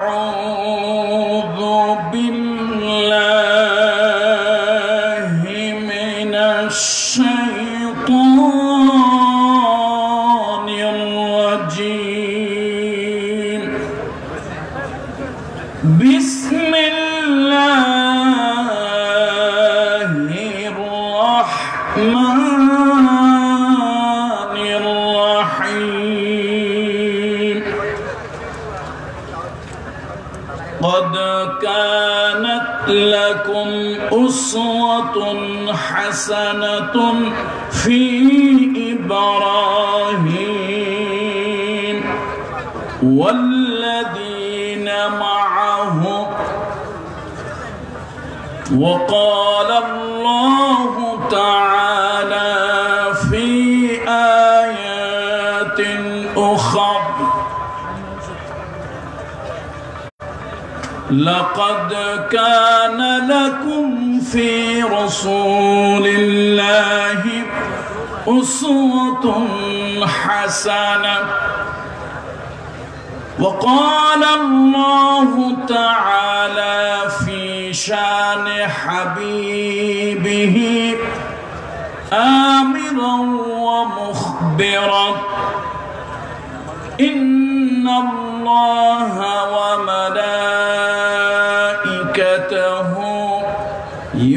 أعوذ بالله من الشيطان الرجيم. بسم الله الرحمن الرحيم. قد كانت لكم أسوة حسنة في إبراهيم والذين معه وقال الله تعالى في آيات أخرى لقد كان لكم في رسول الله أسوة حسنة. وقال الله تعالى في شان حبيبه آمرا ومخبرا إن الله وملائكته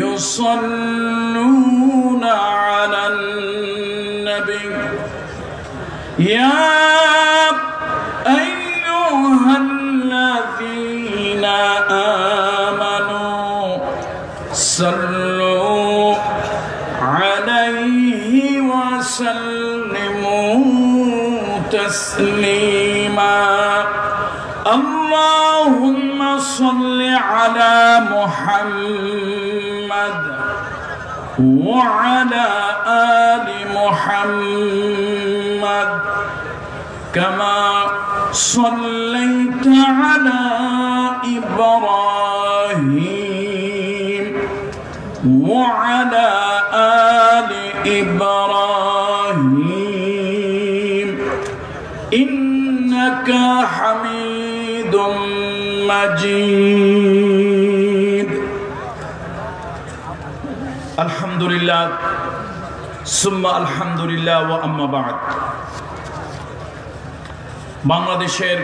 يصلون على النبي يا أيها الذين آمنوا صلوا عليه وسلموا تسليما. اللهم صل على محمد وعلى آل محمد كما صليت على إبراهيم وعلى آل إبراهيم إنك حميد مجيد. الحمد لله ثم الحمد لله وأما بعد. বাংলাদেশের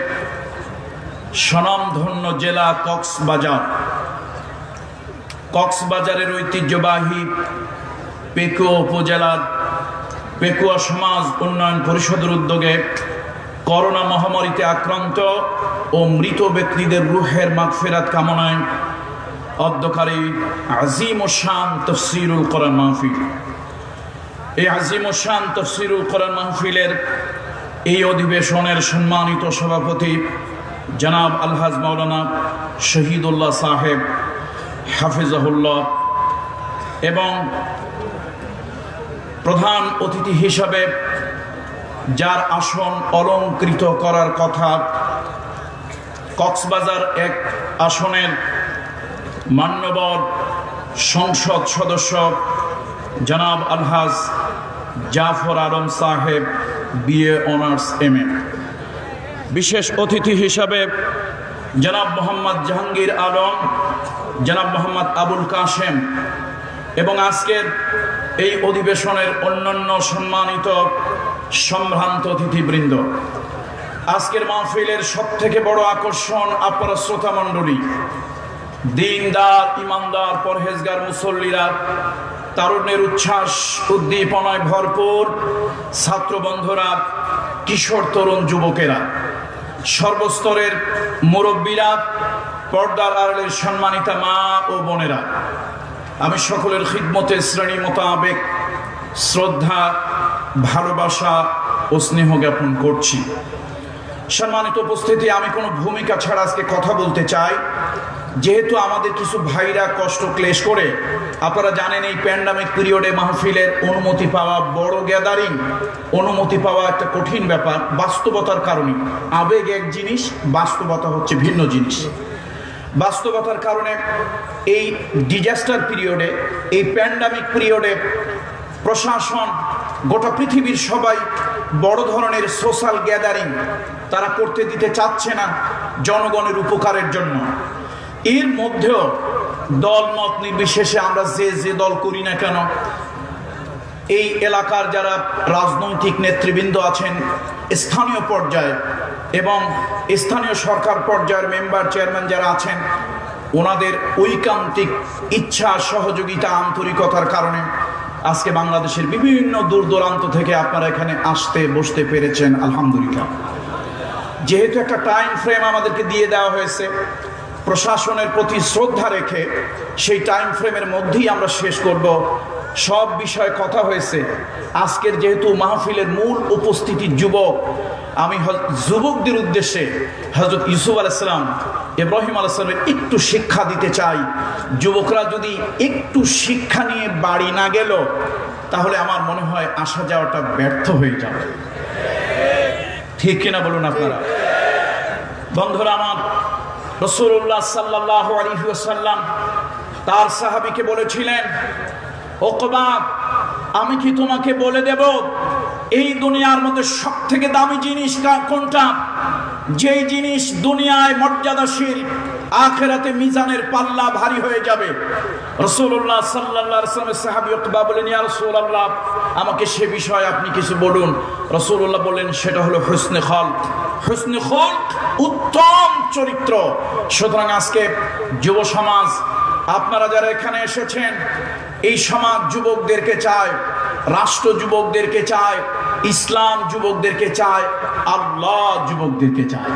স্বনামধন্য জেলা কক্সবাজারের ঐতিহ্যবাহী পেকুয়া উপজেলার পেকুয়া সমাজ উন্নয়ন পরিষদের উদ্যোগে করোনা মহামারীতে আক্রান্ত ও মৃত ব্যক্তিদের রুহের মাগফিরাত কামনায় অধ্যকারী আজিম ও শান তাফসীরুল কোরআন মাহফিল। এই আজিম ও শান তাফসীরুল কোরআন মাহফিলের এই অধিবেশনের সম্মানিত সভাপতি জনাব আলহাজ মাওলানা শহীদুল্লাহ সাহেব হাফিজাহুল্লাহ এবং প্রধান অতিথি হিসাবে যার আসন অলংকৃত করার কথা কক্সবাজার এক আসনের মান্যবর সংসদ সদস্য জনাব আলহাজ জাফর আলম সাহেব বিএ অনার্স এমএ, বিশেষ অতিথি হিসাবে জনাব মোহাম্মদ জাহাঙ্গীর আলম, জনাব মোহাম্মদ আবুল কাশেম এবং আজকের এই অধিবেশনের অন্যান্য সম্মানিত সম্ভ্রান্ত অতিথিবৃন্দ। আজকের মাহফিলের সবথেকে বড় আকর্ষণ আপনারা শ্রোতা মণ্ডলী, দিনদার ইমানদার পরহেজগার মুসল্লিরা, তারুণ্যের উচ্ছ্বাস উদ্দীপনায় ভরপুর ছাত্র বন্ধুরা, কিশোর তরুণ যুবকেরা, সর্বস্তরের মুরব্বীরা, পর্দার আড়ালের সম্মানিতা মা ও বোনেরা, আমি সকলের খিদমতে শ্রেণী মোতাবেক শ্রদ্ধা, ভালোবাসা ও স্নেহ জ্ঞাপন করছি। সম্মানিত উপস্থিতি, আমি কোনো ভূমিকা ছাড়া আজকে কথা বলতে চাই। যেহেতু আমাদের কিছু ভাইরা কষ্ট ক্লেশ করে, আপনারা জানেন এই প্যান্ডামিক পিরিয়ডে মাহফিলের অনুমতি পাওয়া, বড় গ্যাদারিং অনুমতি পাওয়া একটা কঠিন ব্যাপার। বাস্তবতার কারণে আবেগ এক জিনিস, বাস্তবতা হচ্ছে ভিন্ন জিনিস। বাস্তবতার কারণে এই ডিজাস্টার পিরিয়ডে, এই প্যান্ডামিক পিরিয়ডে প্রশাসন গোটা পৃথিবীর সবাই বড় ধরনের সোশ্যাল গ্যাদারিং তারা করতে দিতে চাচ্ছে না। জনগণের উপকারের জন্য। এর মধ্যেও দল মত নির্বিশেষে আমরা যে দল করি না কেন, এই এলাকার যারা রাজনৈতিক নেতৃবৃন্দ আছেন স্থানীয় পর্যায়ে এবং স্থানীয় সরকার পর্যায়ের মেম্বার চেয়ারম্যান যারা আছেন, ওনাদের ঐকান্তিক ইচ্ছা, সহযোগিতা, আন্তরিকতার কারণে আজকে বাংলাদেশের বিভিন্ন দূর দূরান্ত থেকে আপনারা এখানে আসতে বসতে পেরেছেন, আলহামদুলিল্লাহ। যেহেতু একটা টাইম ফ্রেম আমাদেরকে দিয়ে দেওয়া হয়েছে, প্রশাসনের প্রতি শ্রদ্ধা রেখে সেই টাইম ফ্রেমের মধ্যেই আমরা শেষ করব। সব বিষয়ে কথা হয়েছে। আজকের যেহেতু মাহফিলের মূল উপস্থিতি যুবক, আমি যুবকদের উদ্দেশ্যে হযরত ইউসুফ আলাইহিস সালাম, ইব্রাহিম আলাইহিস সালামের একটু শিক্ষা দিতে চাই। যুবকরা যদি একটু শিক্ষা নিয়ে বাড়ি না গেল, তাহলে আমার মনে হয় আসা যাওয়াটা ব্যর্থ হয়ে যাবে। ঠিক কিনা বলুন আপনারা? বন্ধুরা আমার, রাসূলুল্লাহ সাল্লাল্লাহু আলাইহি ওয়াসাল্লাম তার সাহাবীকে বলেছিলেন, ওকবা, আমি কি তোমাকে বলে দেব এই দুনিয়ার মধ্যে সবথেকে দামি জিনিস কোনটা? যেই জিনিস দুনিয়ায় মর্যাদাশীল, আখিরাতে মিজানের পাল্লা ভারী হয়ে যাবে। রাসূলুল্লাহ সাল্লাল্লাহু আলাইহি ওয়াসাল্লামের সাহাবী উকবা বলেন, ইয়া রাসূলুল্লাহ, আমাকে সে বিষয়ে আপনি কিছু বলুন। রাসূলুল্লাহ বলেন, সেটা হলো হুসনে খলক। হুসনে খলক, উত্তম চরিত্র। সুতরাং আজকে যুব সমাজ, আপনারা যারা এখানে এসেছেন, এই সমাজ যুবকদেরকে চায়, রাষ্ট্র যুবকদেরকে চায়, ইসলাম যুবকদেরকে চায়, আল্লাহ যুবকদেরকে চায়।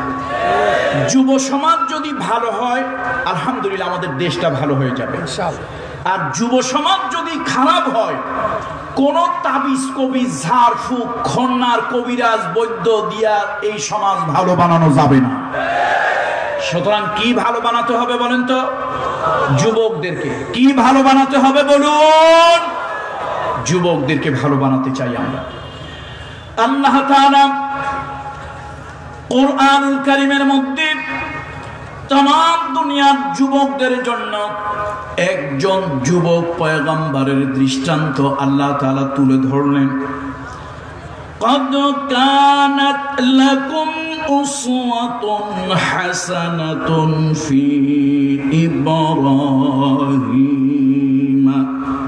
যুব সমাজ যদি ভালো হয়, আলহামদুলিল্লাহ আমাদের দেশটা ভালো হয়ে যাবে। আর যুব সমাজ যদি খারাপ হয়, কোন তাবিজ কবিজ, ঝাড়ফুঁক, খন্নার, কবিরাজ, বৈদ্য দিয়া এই সমাজ ভালো বানানো যাবে না। সুতরাং কি ভালো বানাতে হবে বলেন তো? যুবকদেরকে। কি ভালো বানাতে হবে বলুন? যুবকদেরকে ভালো বানাতে চাই আমরা। আল্লাহ তাআলা কোরআনুল কারীমের মধ্যে तमाम দুনিয়ার যুবকদের জন্য একজন যুবক পয়গম্বরের দৃষ্টান্ত আল্লাহ তাআলা তুলে ধরলেন। قد كانت لكم أسوة حسنة في إبراهيم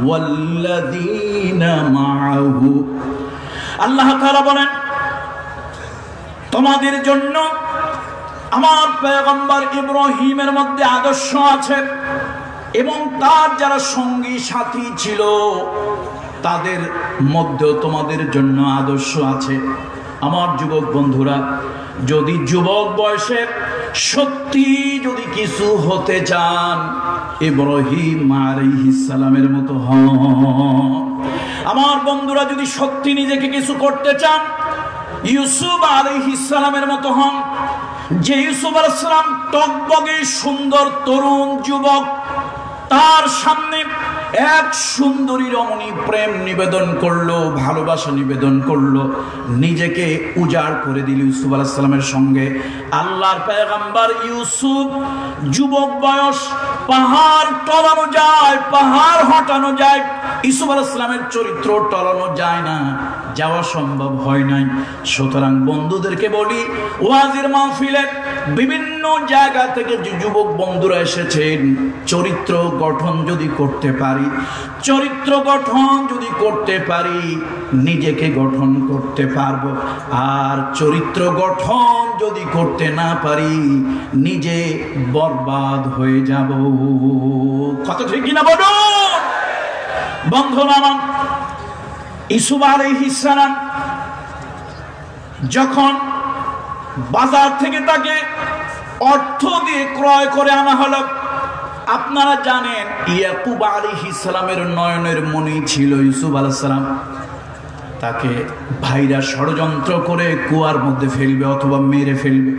والذين معه। আল্লাহ তাআলা বলেন, তোমাদের জন্য আমার পয়গম্বর ইব্রাহিমের মধ্যে আদর্শ আছে এবং তার যারা সঙ্গী সাথী ছিল তাদের মধ্যে তোমাদের জন্য আদর্শ আছে। আমার যুবক বন্ধুরা, যদি যুবক বয়সে সত্যি যদি কিছু হতে চান, ইব্রাহিম আলাইহিস সালামের মতো হন। আমার বন্ধুরা, যদি সত্যি নিজেকে কিছু করতে চান, ইউসুফ আলাইহিস সালামের মতো হন। যে ইউসুফ আলাইহিস সালাম টকবগে সুন্দর তরুণ যুবক, তার সামনে এক সুন্দরী রমণী প্রেম নিবেদন করলো, ভালোবাসা নিবেদন করলো, নিজেকে উজাড় করে দিল ইউসুফ আলাইহিস সালামের সঙ্গে। আল্লাহর পয়গম্বর ইউসুফ যুবক বয়স, পাহাড় টলানো যায়, পাহাড় হটানো যায়, ইউসুফ আলাইহিস সালামের চরিত্র টলানো যায় না, যাওয়া সম্ভব হয় নাই। সুতরাং বন্ধুদেরকে বলি, ওয়াজের মাহফিলে বিভিন্ন জায়গা থেকে যে যুবক বন্ধুরা এসেছেন, চরিত্র গঠন যদি করতে পারি, চরিত্র গঠন যদি করতে পারি, নিজেকে গঠন করতে পারবো। আর চরিত্র গঠন যদি করতে না পারি, নিজে বরবাদ হয়ে যাব। কত ঠিক কিনা বলুন বন্ধুরা আমার? ইউসুফ আলাইহিস সালাম যখন বাজার থেকে তাকে অর্থ দিয়ে ক্রয় করে আনা হলো, আপনারা জানেন ইয়াকুব আলাইহিস সালামের নয়নের মণি ছিল ইউসুফ আলাইহিস সালাম। তাকে ভাইরা ষড়যন্ত্র করে কুয়ার মধ্যে ফেলবে অথবা মেরে ফেলবে।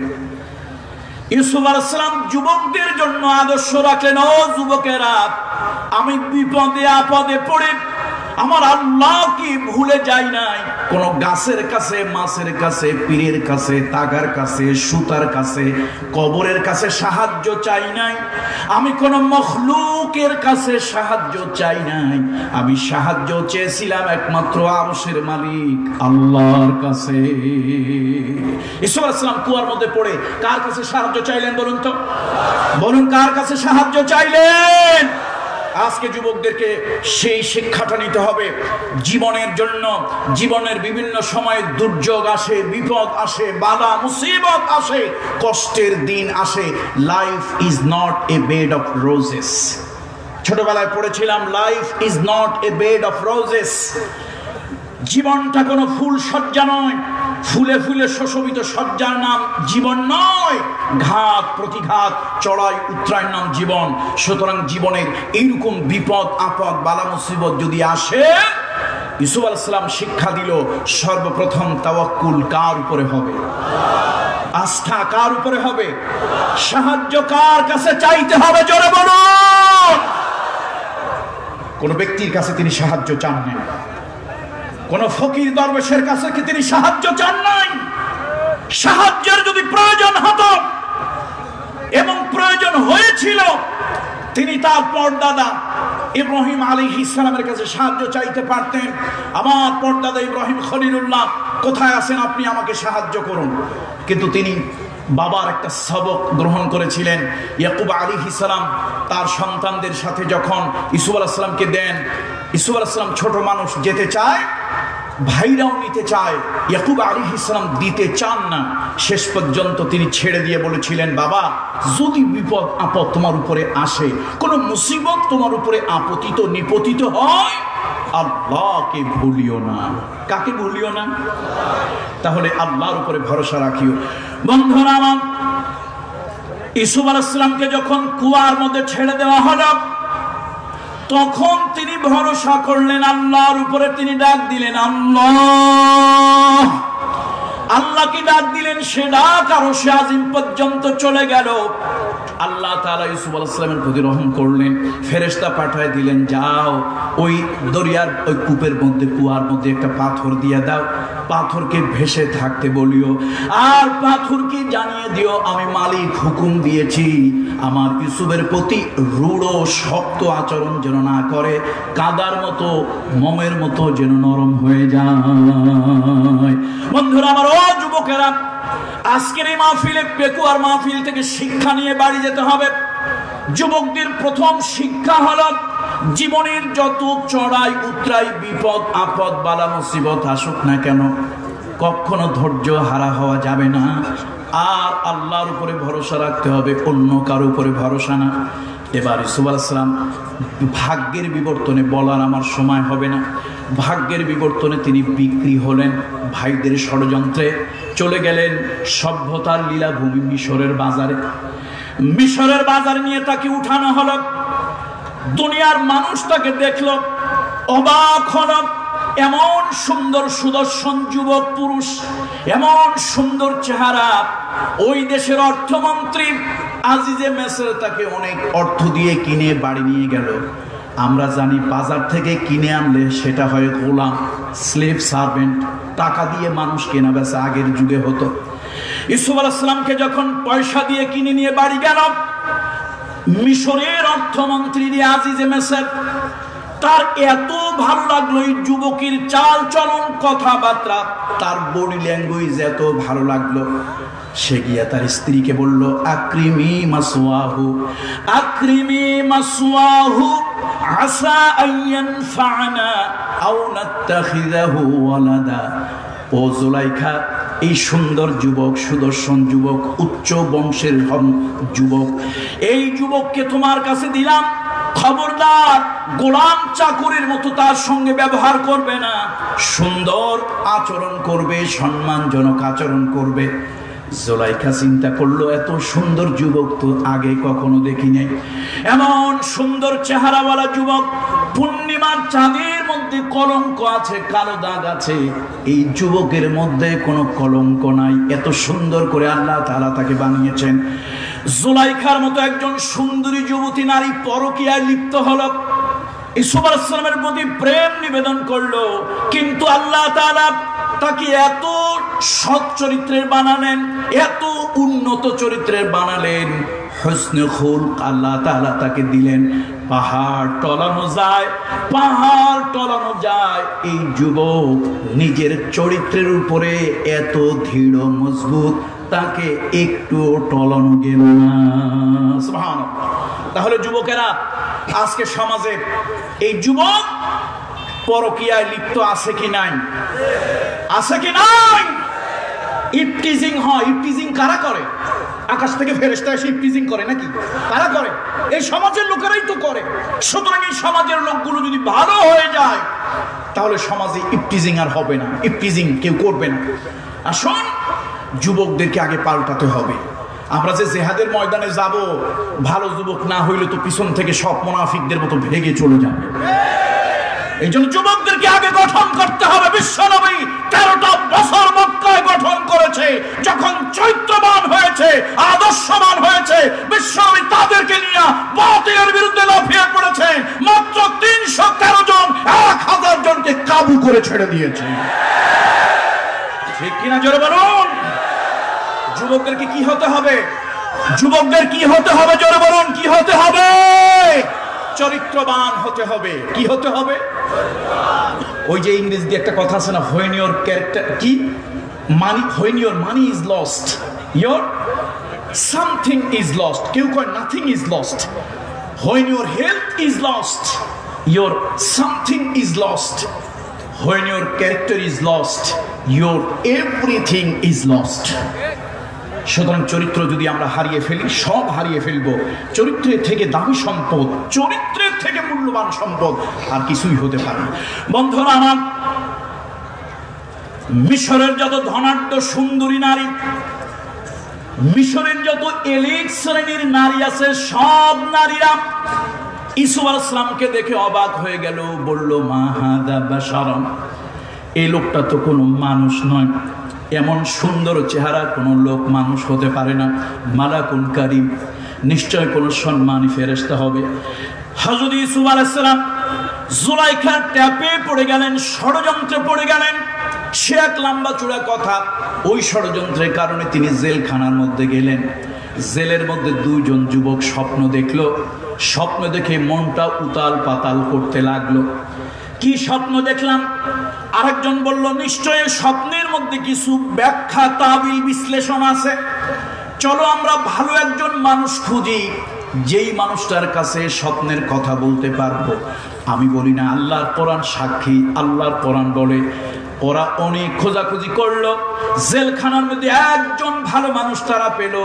ইউসুফ আলাইহিস সালাম যুবকদের জন্য আদর্শ রাখলেন, ও যুবকেরা, আমি বিপদে আপদে পড়ে আমার আল্লাহ কি ভুলে যাই নাই? কোন গাছের কাছে, মাছের কাছে, পীরের কাছে, তাগার কাছে, সুতার কাছে, কবরের কাছে সাহায্য চাই নাই। আমি কোন মখলুকের কাছে সাহায্য চাই নাই। আমি সাহায্য চেয়েছিলাম একমাত্র আরশের মালিক আল্লাহর কাছে। ঈসা আলাইহিস সালাম কুয়ার মধ্যে পড়ে কার কাছে সাহায্য চাইলেন বলুন তো? বলুন, কার কাছে সাহায্য চাইলেন? আজকে যুবকদেরকে সেই শিক্ষাটা নিতে হবে। জীবনের জন্য, জীবনের বিভিন্ন সময়ে দুর্যোগ আসে, বিপদ আসে, বালা মুসিবত আসে, কষ্টের দিন আসে। Life is not a bed of roses. ছোটবেলায় পড়েছিলাম, life is not a bed of roses. জীবনটা কোনো ফুল সজ্জা নয়, ফুলে ফুলে সুশোভিত সজ্জার নাম জীবন নয়। ঘাত প্রতিঘাত, চড়াই উত্তরায়ের নাম জীবন। সুতরাং জীবনের এইরকম বিপদ আপদ বালা মুসিবত যদি আসে, ইউসুফ আলাইহিস সালাম শিক্ষা দিল, সর্বপ্রথম তাওয়াক্কুল কার উপরে হবে? আস্থা কার উপরে হবে? সাহায্য কার কাছে চাইতে হবে? জোরে বলুন। কোন ব্যক্তির কাছে তিনি সাহায্য চান না, কোন ফকির দরবেশের কাছে কি তিনি সাহায্য চান নাই? সাহায্যের যদি প্রয়োজন হতো এবং প্রয়োজন হয়েছিল, তিনি তার পরদাদা ইব্রাহিম আলাইহিস সালামের কাছে সাহায্য চাইতে পারতেন। আমার পরদাদা ইব্রাহিম খলিলুল্লাহ কোথায় আছেন, আপনি আমাকে সাহায্য করুন। কিন্তু তিনি বাবার একটা সবক গ্রহণ করেছিলেন। ইয়াকুব আলাইহিস সালাম তার সন্তানদের সাথে যখন ইউসুফ আলাইহিস সালামকে দেন, ইউসুফ আলাইহিস সালাম ছোট মানুষ, যেতে চায়, ভাইরাও নিতে চায়, ইয়াকুব আলাইহিস সালাম দিতে চান না। শেষ পর্যন্ত তিনি ছেড়ে দিয়ে বলেছিলেন, বাবা, যদি বিপদ আপদ তোমার উপরে আসে, কোন মুসিবত তোমার উপরে আপতিত নিপতিত হয়, আল্লাহকে ভুলিও না। কাকে ভুলিও না? তাহলে আল্লাহর উপরে ভরসা রাখিও। বন্ধুরা আমার, ইউসুফ আলাইহিস সালামকে যখন কুয়ার মধ্যে ছেড়ে দেওয়া হলো, তখন তিনি ভরসা করলেন আল্লাহর উপরে। তিনি ডাক দিলেন আল্লাহ। আল্লাহকে ডাক দিলেন, সে ডাক আরশে আজিম পর্যন্ত চলে গেল। আল্লাহ তাআলা ইউসুফ আলাইহিস সালামের প্রতি রহম করলেন, ফেরেশতা পাঠায় দিলেন, যাও ওই দরিয়ার ওই কূপের মধ্যে, কুয়ার মধ্যে একটা পাথর দিয়ে দাও, পাথরকে ভেসে থাকতে বলিও, আর পাথরকে জানিয়ে দিও আমি মালিক হুকুম দিয়েছি আমার ইউসুফের প্রতি রূঢ় শক্ত আচরণ যেন না করে, কাদার মতো, মোমের মতো যেন নরম হয়ে যায়। বন্ধুরা আমার, ও যুবকেরা, আজকের এই মাহফিলে, পেকুয়ার মাহফিল থেকে শিক্ষা নিয়ে বাড়ি যেতে হবে। যুবকদের প্রথম শিক্ষা হলো, জীবনের যত চড়াই উতরাই, বিপদ আপদ বালা মুসিবত আসুক না কেন, কখনো ধৈর্য হারা হওয়া যাবে না। আর আল্লাহর উপরে ভরসা রাখতে হবে, অন্য কারো উপরে ভরসা না। এবার ইউসুফ আলাইহিস সালাম ভাগ্যের বিবর্তনে বলার আমার সময় হবে না। ভাগ্যের বিবর্তনে তিনি বিক্রি হলেন, ভাইদের ষড়যন্ত্রে চলে গেলেন সভ্যতার লীলাভূমি মিশরের বাজারে। মিশরের বাজার নিয়ে তাকে উঠানো হলো। দুনিয়ার মানুষ তাকে দেখলো, অবাক হলো। এমন সুন্দর সুদর্শন যুবক পুরুষ, এমন সুন্দর চেহারা। ওই দেশের অর্থমন্ত্রী আজিজে মেসর তাকে অনেক অর্থ দিয়ে কিনে বাড়ি নিয়ে গেল। আমরা জানি বাজার থেকে কিনে আনলে সেটা হয় গোলাম, স্লেভ সার্ভেন্ট, টাকা দিয়ে মানুষ কেনা বেচা আগের যুগে হতো। ইউসুফ আলাইহিস সালামকে যখন পয়সা দিয়ে কিনে নিয়ে বাড়ি গেল, মিশরের অর্থমন্ত্রী আজিজে মেসর, তার এত ভালো লাগলো এই যুবকের চাল চলন, কথাবার্তা, তার বডি ল্যাঙ্গুয়েজ এত ভালো লাগলো। সে গিয়া তার স্ত্রীকে বলল, আকরিমি মাসওয়াহু, আকরিমি মাসওয়াহু, আসা আইয়ানফা'না আও নাত্তাখিযাহু ওয়ালাদা। ও জুলাইখা, এই সুন্দর যুবক, সুদর্শন যুবক, উচ্চ বংশের যুবক, এই যুবককে তোমার কাছে দিলাম, খবরদার গোলাম চাকরের মতো তার সঙ্গে ব্যবহার করবে না, সুন্দর আচরণ করবে, সম্মানজনক আচরণ করবে। জুলাইখা চিন্তা করলো, এত সুন্দর যুবক তো আগে কখনো দেখি নাই। এমন সুন্দর চেহারাওয়ালা যুবক, পূর্ণিমার চাঁদের মধ্যে কলঙ্ক আছে, কালো দাগ আছে, এই যুবকের মধ্যে কোনো কলঙ্ক নাই। এত সুন্দর করে আল্লাহ তাআলা তাকে বানিয়েছেন। জুলাইখার মতো একজন সুন্দরী যুবতী নারী পরকীয়ায় লিপ্ত হলো। ইউসুফ আলাইহিস সালামের প্রতি প্রেম নিবেদন করলো, কিন্তু আল্লাহ তাআলা তাকে এত সৎ চরিত্রের বানালেন, এত উন্নত চরিত্রের বানালেন, হুসনে খুলক আল্লাহ তাআলা তাকে দিলেন। পাহাড় টলানো যায়, পাহাড় টলানো যায়। এই যুবক নিজের চরিত্রের উপরে এত দৃঢ় মজবুত, তাকে একটু টলানো গেল না। সুবহানাল্লাহ। তাহলে যুবকেরা, আজকে সমাজে এই যুবক পরকীয়ায় লিপ্ত আছে কি নাই? আছে কি নাই? ইফটিজিং হয়। ইফটিজিং কারা করে? আকাশ থেকে ফেরেশতা এসে ইফটিজিং করে নাকি? কারা করে? এই সমাজের লোকেরাই তো করে। সুতরাং এই সমাজের লোকগুলো যদি ভালো হয়ে যায়, তাহলে সমাজে ইফটিজিং আর হবে না, ইফটিজিং কেউ করবে না। আসুন, যুবকদেরকে আগে পাল্টাতে হবে। আমরা যে জেহাদের ময়দানে যাব, ভালো যুবক না হইলে তো পিছন থেকে সব মুনাফিকদের মতো ভেগে চলে যাবে। এই জন্য যুবকদেরকে আগে গঠন করতে হবে। বিশ্বনবী 13টা বছর মক্কায় গঠন করেছে। যখন চরিত্রবান হয়েছে, আদর্শবান হয়েছে, বিশ্বনবী তাদেরকে নিয়ে বাতিলের বিরুদ্ধে লাফিয়ে পড়েছে। মাত্র 313 জন 1000 জনকে কাবু করে ছেড়ে দিয়েছে। ঠিক কিনা জোরে বলুন? যুবকদেরকে কি হতে হবে? যুবকদের কি হতে হবে? জোরে বলুন, কি হতে হবে? চরিত্রবান হতে হবে। কি হতে হবে? ওই যে ইংরেজিতে একটা কথা আছে না, when your character কি মানি, when your money is lost, your something is lost. কেউ কয় nothing is lost. When your health is lost, your something is lost. When your character is lost, your everything is lost. সুতরাং চরিত্র যদি আমরা হারিয়ে ফেলি, সব হারিয়ে ফেলবো। চরিত্রের থেকে দামি সম্পদ, চরিত্রের থেকে মূল্যবান সম্পদ আর কিছুই হতে পারে না। বন্ধুরা আমার, মিশরের যত ধনাঢ্য সুন্দরী নারী, মিশরের যত এলিট শ্রেণীর নারী আছে, সব নারীরা ইউসুফ আলাইহিস সালামকে দেখে অবাক হয়ে গেল। বলল, মা হাদা বাশারান, এই লোকটা তো কোনো মানুষ নয়, এমন সুন্দর চেহারা কোনো লোক মানুষ হতে পারে না। মালাকুন কারীম, নিশ্চয় কোনো সম্মানী ফেরেশতা হবে। হযরত ইউসুফ আলাইহিস সালাম জুলাইখার ট্যাপে পড়ে গেলেন, ষড়যন্ত্রে পড়ে গেলেন। সে এক লম্বা চূড়া কথা। ওই ষড়যন্ত্রের কারণে তিনি জেলখানার মধ্যে গেলেন। জেলের মধ্যে 2 জন যুবক স্বপ্ন দেখলো। স্বপ্ন দেখে মনটা উতাল পাতাল করতে লাগলো। কি স্বপ্ন দেখলাম? আরেকজন বলল, নিশ্চয় স্বপ্নের মধ্যে কিছু ব্যাখ্যা, তাবিল, বিশ্লেষণ আছে। চলো আমরা ভালো একজন মানুষ খুঁজি, যেই মানুষটার কাছে স্বপ্নের কথা বলতে পারবো। আমি বলি না, আল্লাহর কোরআন সাক্ষী। আল্লাহর কোরআন বলে ওরা অনেক খোঁজাখুঁজি করলো। জেলখানার মধ্যে একজন ভালো মানুষ তারা পেল।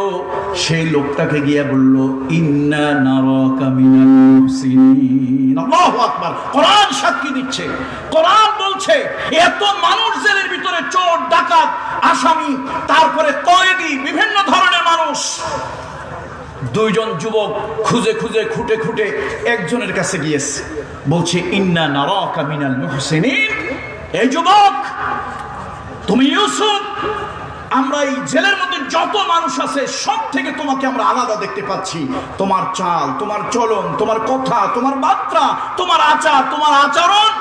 সেই লোকটাকে গিয়ে বলল, ইন্না নারাকা মিনাল মুহসিনিন। আল্লাহু আকবার। কোরআন সাক্ষী দিচ্ছে, কোরআন বলছে এত মানুষ জেলের ভিতরে, চোর, ডাকাত, আসামি, তারপরে কয়েদি, বিভিন্ন ধরনের মানুষ। 2 জন যুবক খুঁজে খুঁজে খুঁটে খুঁটে একজনের কাছে গিয়েছে, বলছে, ইন্না নারাকা মিনাল মুহসিনিন। এই যুবক, তুমি ইউসুফ, আমরা এই জেলের মধ্যে যত মানুষ আছে সব থেকে তোমাকে আমরা আলাদা দেখতে পাচ্ছি। তোমার চাল, তোমার চলন, তোমার কথা, তোমার বার্তা, তোমার আচার, তোমার আচরণ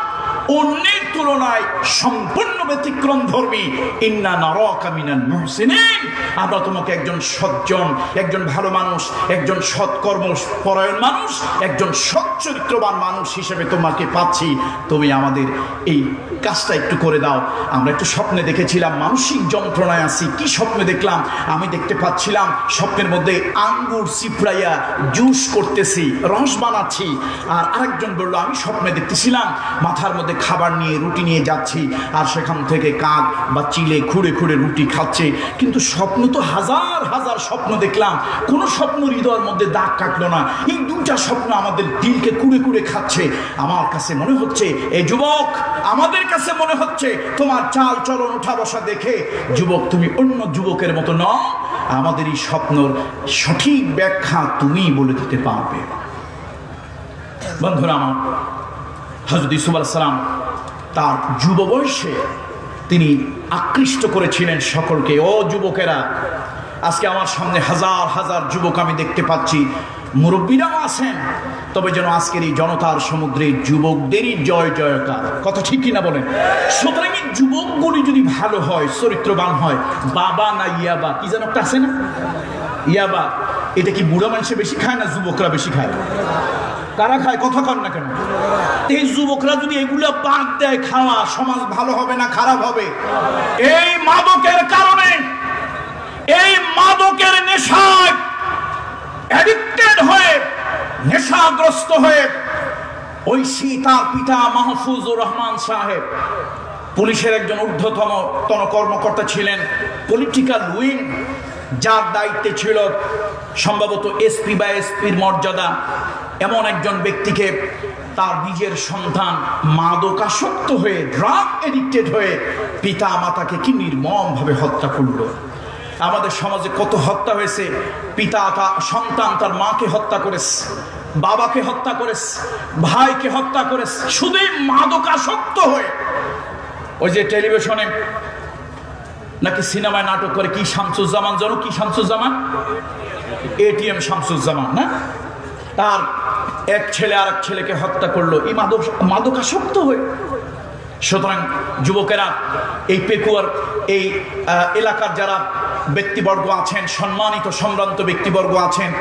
অন্যের তুলনায় সম্পূর্ণ ব্যতিক্রম ধর্মী। ইন্না নারাকা মিনাল মুহসিনিন, আমরা তোমাকে একজন সজ্জন, একজন ভালো মানুষ, একজন সৎকর্ম পরায়ণ মানুষ, একজন সৎ চরিত্রবান মানুষ হিসেবে তোমাকে পাচ্ছি। তুমি আমাদের এই কাজটা একটু করে দাও। আমরা একটু স্বপ্নে দেখেছিলাম মানসিক যন্ত্রণায় আছি। কি স্বপ্নে দেখলাম? আমি দেখতে পাচ্ছিলাম স্বপ্নের মধ্যে আঙ্গুর চিপড়াইয়া জুস করতেছি, রস বানাচ্ছি। আর আরেকজন বলল, আমি স্বপ্নে দেখতেছিলাম মাথার মধ্যে খাবার নিয়ে, রুটি নিয়ে যাচ্ছি, আর সেখান থেকে কাক বা চিলে খুঁড়ে খুঁড়ে রুটি খাচ্ছে। কিন্তু স্বপ্ন তো হাজার হাজার স্বপ্ন দেখলাম, কোনো স্বপ্ন হৃদয়ের মধ্যে দাগ কাটলো না। এই 2টা স্বপ্ন আমাদের দিলকে কুড়ে কুড়ে খাচ্ছে। আমার কাছে মনে হচ্ছে, এই যুবক, আমাদের কাছে মনে হচ্ছে তোমার চাল চলন ওঠা বসা দেখে যুবক তুমি অন্য যুবকের মতো নও। আমাদের এই স্বপ্নর সঠিক ব্যাখ্যা তুমি বলে দিতে পারবে। বন্ধুরা আমার, হযরত ইউসুফ আলাইহিস সালাম তার যুব বয়সে তিনি আকৃষ্ট করেছিলেন সকলকে। ও যুবকেরা, আজকে আমার সামনে হাজার হাজার যুবক আমি দেখতে পাচ্ছি। মুরব্বীরাও আছেন, তবে যেন আজকের এই জনতার সমুদ্রে যুবকদেরই জয় জয়কার। কথা ঠিক কিনা বলেন? সুতরাং এই যুবকগুলি যদি ভালো হয়, চরিত্রবান হয়, বাবা না ইয়াবা কি যেন একটা আছে না, ইয়াবা, এটা কি বুড়া মানুষে বেশি খায় না যুবকরা বেশি খায়? কারা খায়? কথা কন না কেন? এই যুবকরা যদি এগুলো বাদ দেয় খাওয়া, সমাজ ভালো হবে না খারাপ হবে? এই মাদকের কারণে, এই মাদকের নেশায় অ্যাডিক্টেড হয়ে, নেশাগ্রস্ত হয়ে ঐশী তার পিতা মাহফুজুর রহমান সাহেব পুলিশের একজন ঊর্ধ্বতন কর্মকর্তা ছিলেন, পলিটিক্যাল উইং, যার দায়িত্বে ছিল সম্ভবত এসপি বা এসপির মর্যাদা, এমন একজন ব্যক্তিকে তার নিজের সন্তান মাদকাসক্ত হয়ে, ড্রাগ এডিক্টেড হয়ে পিতা মাতাকে কি নির্মমভাবে হত্যা করলো। আমাদের সমাজে কত হত্যা হয়েছে, পিতা সন্তান তার মাকে হত্যা করেছে, বাবাকে হত্যা করেছে, ভাইকে হত্যা করেছে, শুধু মাদকাসক্ত হয়ে। ওই যে টেলিভিশনে নাকি সিনেমায় নাটক করে কি শামসুজ্জামান, যেন কি শামসুজ্জামান, এটিএম শামসুজ্জামান না, তার এক ছেলে আর এক ছেলেকে হত্যা করলো এই মাদকাসক্ত হয়ে। সুতরাং যুবকেরা, এই পেকুয়ার এই এলাকার যারা ব্যক্তিবর্গ আছেন, সম্মানিত সম্ভ্রান্ত ব্যক্তিবর্গ আছেন,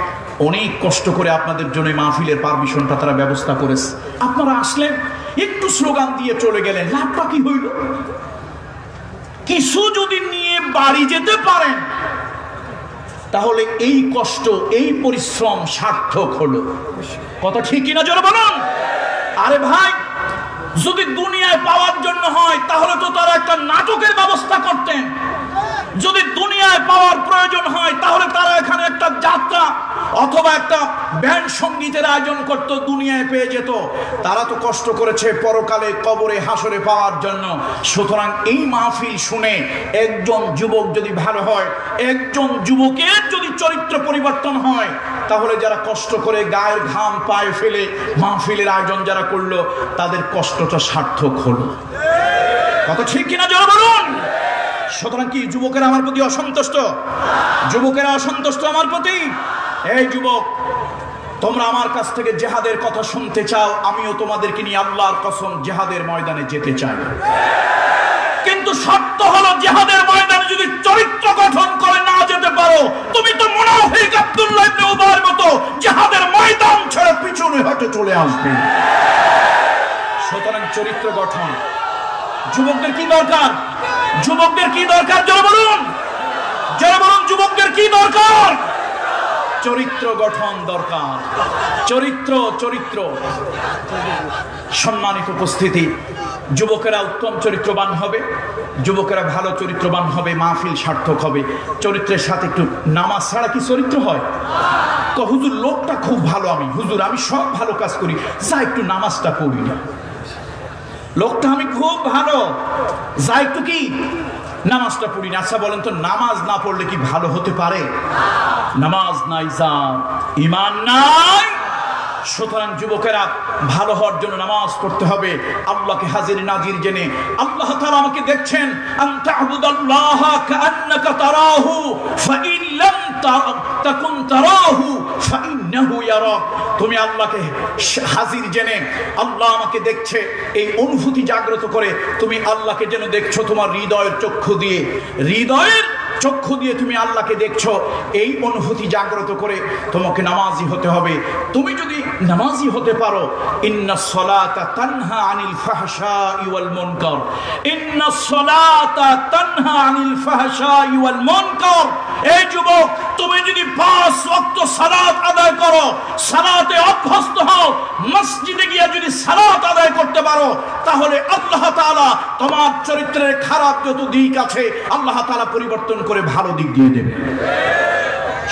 অনেক কষ্ট করে আপনাদের জন্য মাহফিলের পারমিশনটা তারা ব্যবস্থা করেছে। আপনারা আসলেন, একটু স্লোগান দিয়ে চলে গেলেন, লাভটা কি হইল? কিছু যদি নিয়ে বাড়ি যেতে পারেন তাহলে এই কষ্ট, এই পরিশ্রম সার্থক হলো। কথা ঠিক কিনা জোরে বলুন? আরে ভাই, যদি দুনিয়ায় পাওয়ার জন্য হয় তাহলে তো তারা একটা নাটকের ব্যবস্থা করতেন। যদি দুনিয়ায় পাওয়ার প্রয়োজন হয় তাহলে তারা এখানে একটা যাত্রা অথবা একটা ব্যান্ড সঙ্গীতের আয়োজন করত, দুনিয়ায় পেয়ে যেত। তারা তো কষ্ট করেছে পরকালে কবরে হাসরে পাওয়ার জন্য। সুতরাং এই মাহফিল শুনে একজন যুবক যদি ভালো হয়, একজন যুবকের যদি চরিত্র পরিবর্তন হয়, তাহলে যারা কষ্ট করে গায়ের ঘাম পায়ে ফেলে মাহফিলের আয়োজন যারা করলো, তাদের কষ্টটা সার্থক হলো। কথা ঠিক কিনা জোরে বলুন? সুতরাং কি যুবকেরা আমার প্রতি অসন্তুষ্ট? যুবকেরা অসন্তুষ্ট আমার প্রতি? এই যুবক, তোমরা আমার কাছ থেকে জিহাদের কথা শুনতে চাও, আমিও তোমাদেরকে নিয়ে আল্লাহর কসম জিহাদের ময়দানে যেতে চাই। কিন্তু শর্ত হলো জিহাদের ময়দানে যদি চরিত্র গঠন করে না যেতে পারো, তুমি তো মুনাফিক আব্দুল্লাহ ইবনে উবাইর মতো জিহাদের ময়দান ছেড়ে পিছনে হটে চলে আসবে। সুতরাং চরিত্র গঠন। যুবকদের কি দরকার? যুবকদের কি দরকার? জোরে বলুন, জোরে বলুন, যুবকদের কি দরকার? চরিত্র গঠন দরকার। চরিত্র, চরিত্র। সম্মানিত উপস্থিতি, যুবকেরা উত্তম চরিত্রবান হবে, যুবকেরা ভালো চরিত্রবান হবে, মাহফিল সার্থক হবে। চরিত্রের সাথে একটু নামাজ ছাড়া কি চরিত্র হয়? হুজুর লোকটা খুব ভালো, আমি হুজুর আমি সব ভালো কাজ করি, যা একটু নামাজটা পড়ি না। লোকটা আমি খুব ভালো, যা একটু কি নামাজটা পড়ি না। আচ্ছা বলেন তো, নামাজ না পড়লে কি ভালো হতে পারে? নামাজ নাই যা ঈমান নাই। সুতরাং যুবকেরা ভালো হওয়ার জন্য নামাজ পড়তে হবে, আল্লাহকে হাজির নাজির জেনে। আল্লাহ তাআলা আমাকে দেখছেন, আনতা আবুদাল্লাহা কাআন্নাকা তারাহু ফাইন লাম তাকুন তারাহু ফাইন্নাহু ইয়ারাক। তুমি আল্লাহকে হাজির জেনে, আল্লাহ আমাকে দেখছে, এই অনুভূতি জাগ্রত করে তুমি আল্লাহকে যেন দেখছো তোমার হৃদয়ের চক্ষু দিয়ে। হৃদয়ের চক্ষু দিয়ে তুমি আল্লাহকে দেখছো, এই অনুভূতি জাগ্রত করে তোমাকে নামাজি হতে হবে। তুমি যদি নামাজি হতে পারো, ইন্নাস সালাতা তানহা আনিল ফাহশাই ওয়াল মুনকার, ইন্নাস সালাতা তানহা আনিল ফাহশাই ওয়াল মুনকার। এই যুবক, তুমি যদি 5 ওয়াক্ত সালাত আদায় করো, সালাতে অভ্যস্ত হও, মসজিদে গিয়ে যদি সালাত আদায় করতে পারো, তাহলে আল্লাহ তাআলা তোমার চরিত্রের খারাপ যত দিক আছে আল্লাহ তাআলা পরিবর্তন করে ভালো দিক দিয়ে দেবে।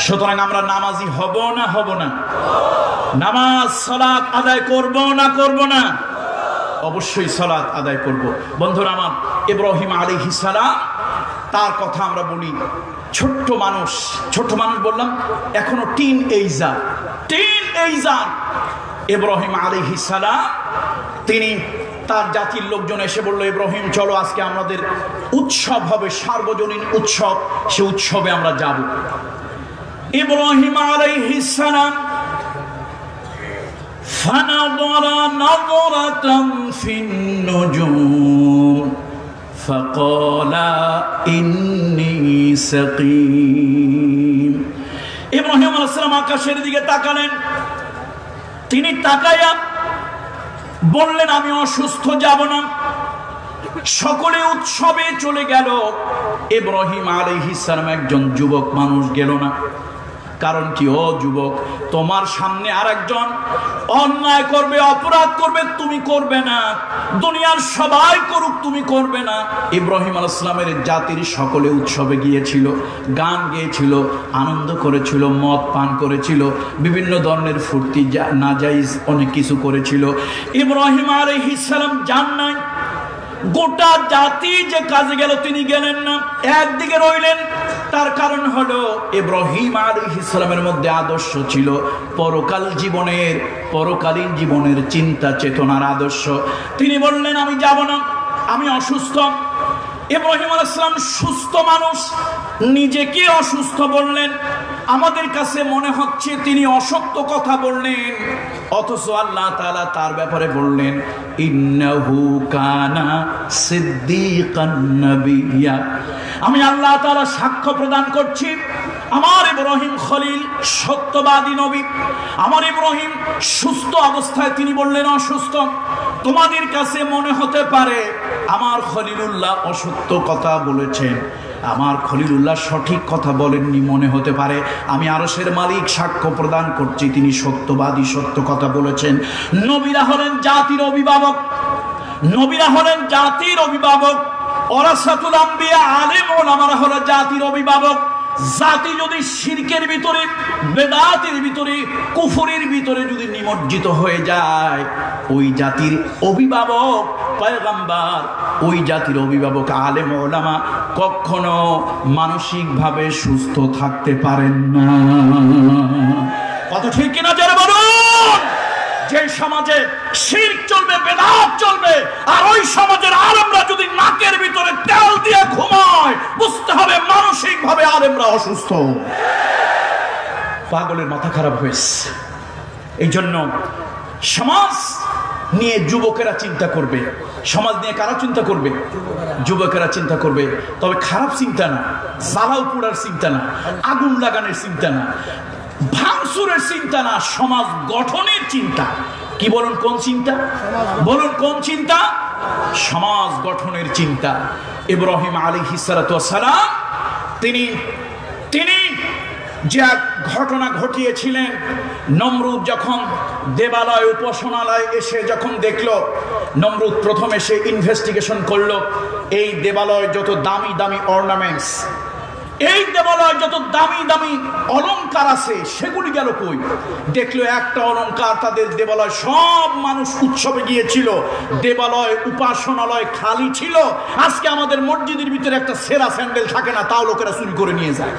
সুতরাং আমরা নামাজি হব না হব না? নামাজ সালাত আদায় করব না করব না? অবশ্যই সালাত আদায় করব। বন্ধুরা আমার, ইব্রাহিম আলাইহিস সালাম, তার কথা আমরা বলি, ছোট্ট মানুষ, ছোট্ট মানুষ বললাম, এখনো টিন এইজার ইব্রাহিম আলাইহিস সালাম, তিনি তার জাতির লোকজন এসে বলল, ইব্রাহিম চলো আজকে আমাদের উৎসব হবে, সার্বজনীন উৎসব, সে উৎসবে আমরা যাব। ইব্রাহিম আলাইহিস সালাম فنظر نظرة في النجوم فقال إني سقيم ইব্রাহিম আলাইহিস সালাম আকাশের দিকে তাকালেন। তিনি তাকায়া বললেন, আমি অসুস্থ, যাব না। সকলে উৎসবে চলে গেল, ইব্রাহিম আলাইহিস সালাম একজন যুবক মানুষ গেল না। কারণ কি? ও যুবক, তোমার সামনে আরেকজন অন্যায় করবে, অপরাধ করবে, তুমি করবে না। দুনিয়ার সবাই করুক, তুমি করবে না। ইব্রাহিম আলাইহিস সালামের জাতির সকলে উৎসবে গিয়েছিল, গান গেয়েছিল, আনন্দ করেছিল, মদ পান করেছিল, বিভিন্ন ধরনের ফুর্তি নাজাইজ অনেক কিছু করেছিল। ইব্রাহিম আলাইহিস সালাম যান নাই। গোটা জাতি যে কাজে গেল তিনি গেলেন না, একদিকে রইলেন। তার কারণ হলো ইব্রাহিম আলাইহিস সালামের মধ্যে আদর্শ ছিল পরকালীন জীবনের চিন্তা চেতনার আদর্শ। তিনি বললেন, আমি যাব না, আমি অসুস্থ। ইব্রাহিম আলাইহিস সালাম সুস্থ মানুষ, নিজেকে অসুস্থ বললেন। আমাদের কাছে মনে হচ্ছে তিনি অসত্য কথা বললেন, অথচ আল্লাহ তাআলা তার ব্যাপারে বললেন, ইন্নাহু কানা সিদ্দীকান নাবিয়্যা। আমি আল্লাহ তাআলা সাক্ষ্য প্রদান করছি, আমার ইব্রাহিম খলিল সত্যবাদী নবী। আমার ইব্রাহিম সুস্থ অবস্থায়, তিনি বললেন অসুস্থ। তোমাদের কাছে মনে হতে পারে আমার খলিলুল্লাহ অসত্য কথা বলেছেন, আমার খলিলুল্লাহ সঠিক কথা বলেননি মনে হতে পারে। আমি আরশের মালিক সাক্ষ্য প্রদান করছি, তিনি সত্যবাদী, সত্য কথা বলেছেন। নবীরা হলেন জাতির অভিভাবক, নবীরা হলেন জাতির অভিভাবক। ওরাসাতুল আম্বিয়া, আলেম ওলামারা হলো জাতির অভিভাবক। জাতি যদি শিরকের ভিতরে, বেদাতের ভিতরে, কুফরের ভিতরে যদি নিমজ্জিত হয়ে যায়, ওই জাতির অভিভাবক পয়গম্বর, ওই জাতির অভিভাবক আলেম ওলামা কখনো মানসিকভাবে সুস্থ থাকতে পারেন না। কত ঠিক কিনা যারা বলুন? যে সমাজে শিরক চলবে, বেদাত চলবে, আর ওই সমাজের আলেমরা যদি নাকের ভিতরে তেল দিয়ে ঘুমায়, বুঝতে হবে মানসিকভাবে আলেমরা অসুস্থ। পাগলের মাথা খারাপ হয়েছে। এই জন্য সমাজ নিয়ে যুবকেরা চিন্তা করবে। সমাজ নিয়ে কারা চিন্তা করবে? যুবকেরা চিন্তা করবে। তবে খারাপ চিন্তা না, জ্বালাও পোড়ার চিন্তা না, আগুন লাগানোর চিন্তা না, ভাঙচুরের চিন্তা না, সমাজ গঠনের চিন্তা। কি বলুন, কোন চিন্তা? বলুন কোন চিন্তা? সমাজ গঠনের চিন্তা। ইব্রাহিম আলাইহিস সালাতু ওয়াস সালাম তিনি যে ঘটনা ঘটিয়েছিলেন, নমরুদ যখন দেবালয় উপাসনালয় এসে যখন দেখলো, নমরুদ প্রথমে সে ইনভেস্টিগেশন করলো, এই দেবালয় যত দামি দামি অর্নামেন্টস, এই দেবালয় যত দামি দামি অলংকার আছে, সেগুলি গেল কই? দেখলো একটা অলংকার তাদের দেবালয়, সব মানুষ উৎসবে গিয়েছিল, দেবালয় উপাসনালয় খালি ছিল। আজকে আমাদের মসজিদের ভিতরে একটা সেরা স্যান্ডেল থাকে না, তাও লোকেরা চুরি করে নিয়ে যায়।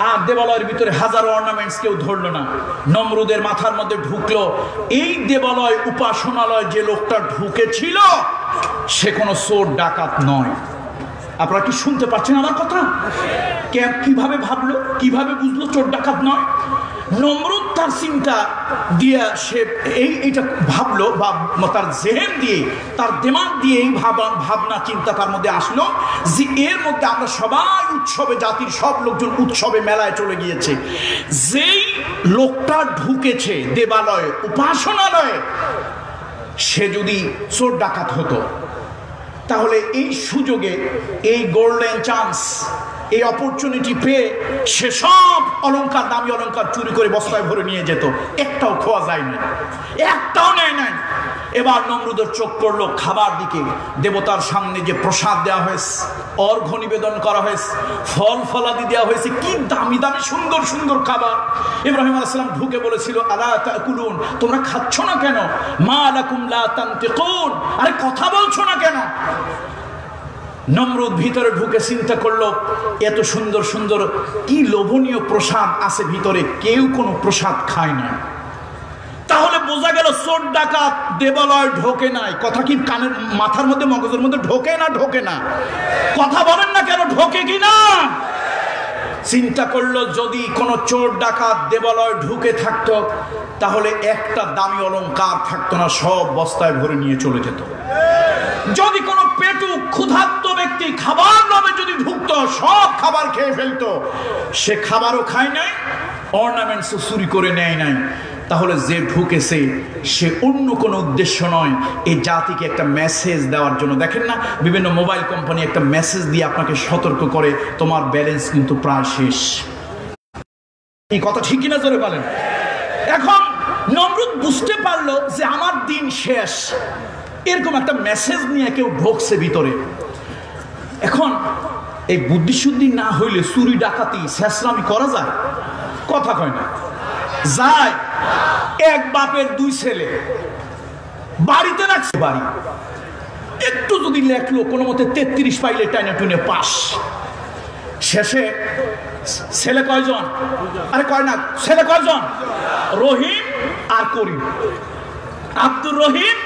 আর দেবালয়ের ভিতরে হাজারো অর্নামেন্টস কেউ ধরলো না। নমরুদের মাথার মধ্যে ঢুকলো, এই দেবালয় উপাসনালয় যে লোকটা ঢুকেছিল সে কোনো চোর ডাকাত নয়। আপনারা কি শুনতে পাচ্ছেন আমার কথা? কিভাবে ভাবলো, কিভাবে বুঝলো চোর ডাকাত নয়? নমরুদ তার চিন্তা দিয়ে সে এইটা ভাবলো, বা তার জেহেন দিয়ে, তার দিমাগ দিয়ে এই ভাবনা চিন্তা তার মধ্যে আসলো যে এর মধ্যে আমরা সবাই উৎসবে, জাতির সব লোকজন উৎসবে মেলায় চলে গিয়েছে, যেই লোকটা ঢুকেছে দেবালয়ে উপাসনালয়ে, সে যদি চোর ডাকাত হতো, তাহলে এই সুযোগে, এই গোল্ডেন চান্স, এই অপরচুনিটি পেয়ে সে সব অলংকার, দামি অলংকার চুরি করে বস্তায় ভরে নিয়ে যেত। একটাও খোয়া যায়নি, একটাও নেয় নাই। এবার নমরুদের চোখ পড়লো খাবার দিকে। দেবতার সামনে যে প্রসাদ দেওয়া হয়েছে, অর্ঘ্য নিবেদন করা হয়েছে, ফল ফলাদি দেওয়া হয়েছে, কি দামি দামি সুন্দর সুন্দর খাবার। ইব্রাহিম আলাইহিস সালাম ঢুকে বলেছিল, আলা তাকুলুন, তোমরা খাচ্ছ না কেন? মা লাকুম লা তানতিকুন, আরে কথা বলছো না কেন? নমরুদ ভিতরে ঢুকে চিন্তা করলো, এত সুন্দর সুন্দর কি লোভনীয় প্রসাদ আছে ভিতরে, কেউ কোনো প্রসাদ খায় না। তাহলে বোঝা গেল চোর ডাকাত দেবালয় ঢোকে নাই। কথা কি কানের মাথার মধ্যে, মগজের মধ্যে ঢোকে না? ঢোকে না? কথা বলেন না কেন, ঢোকে কি না? চিন্তা করলো যদি কোনো চোর ডাকাত দেবালয় ঢুকে থাকতো তাহলে একটা দামি অলংকার থাকতো না, সব বস্তায় ভরে নিয়ে চলে যেত। যদি কোনো পেটু ক্ষুধার্ত ব্যক্তি খাবার নামে যদি ঢুকতো, সব খাবার খেয়ে ফেলতো। সে খাবারও খায় নাই, অর্নামেন্টসও চুরি করে নেয় নাই। তাহলে যে ঢুকেছে সে অন্য কোনো উদ্দেশ্য নয়, এই জাতিকে একটা মেসেজ দেওয়ার জন্য। দেখেন না, বিভিন্ন মোবাইল কোম্পানি একটা মেসেজ দিয়ে আপনাকে সতর্ক করে, তোমার ব্যালেন্স কিন্তু প্রায় শেষ। এই কথা ঠিক কিনা জোরে বলেন। এখন নমরুদ বুঝতে পারলো যে আমার দিন শেষ, এরকম একটা মেসেজ নিয়ে কেউ ঢুকছে ভিতরে। এখন এই বুদ্ধিশুদ্ধি না হইলে চুরি ডাকাতি শেষরামি করা যায়? কথা কয় না, যায়। এক বাপের দুই ছেলে বাড়িতে রাখছে, বাড়ি একটু যদি লেখলো কোনো মতে 33 পাইলে টাইনে টুনে পাস। শেষে ছেলে কয়জন? আরে কয় না, ছেলে কয়জন? রহিম আর করিম, আব্দুর রহিম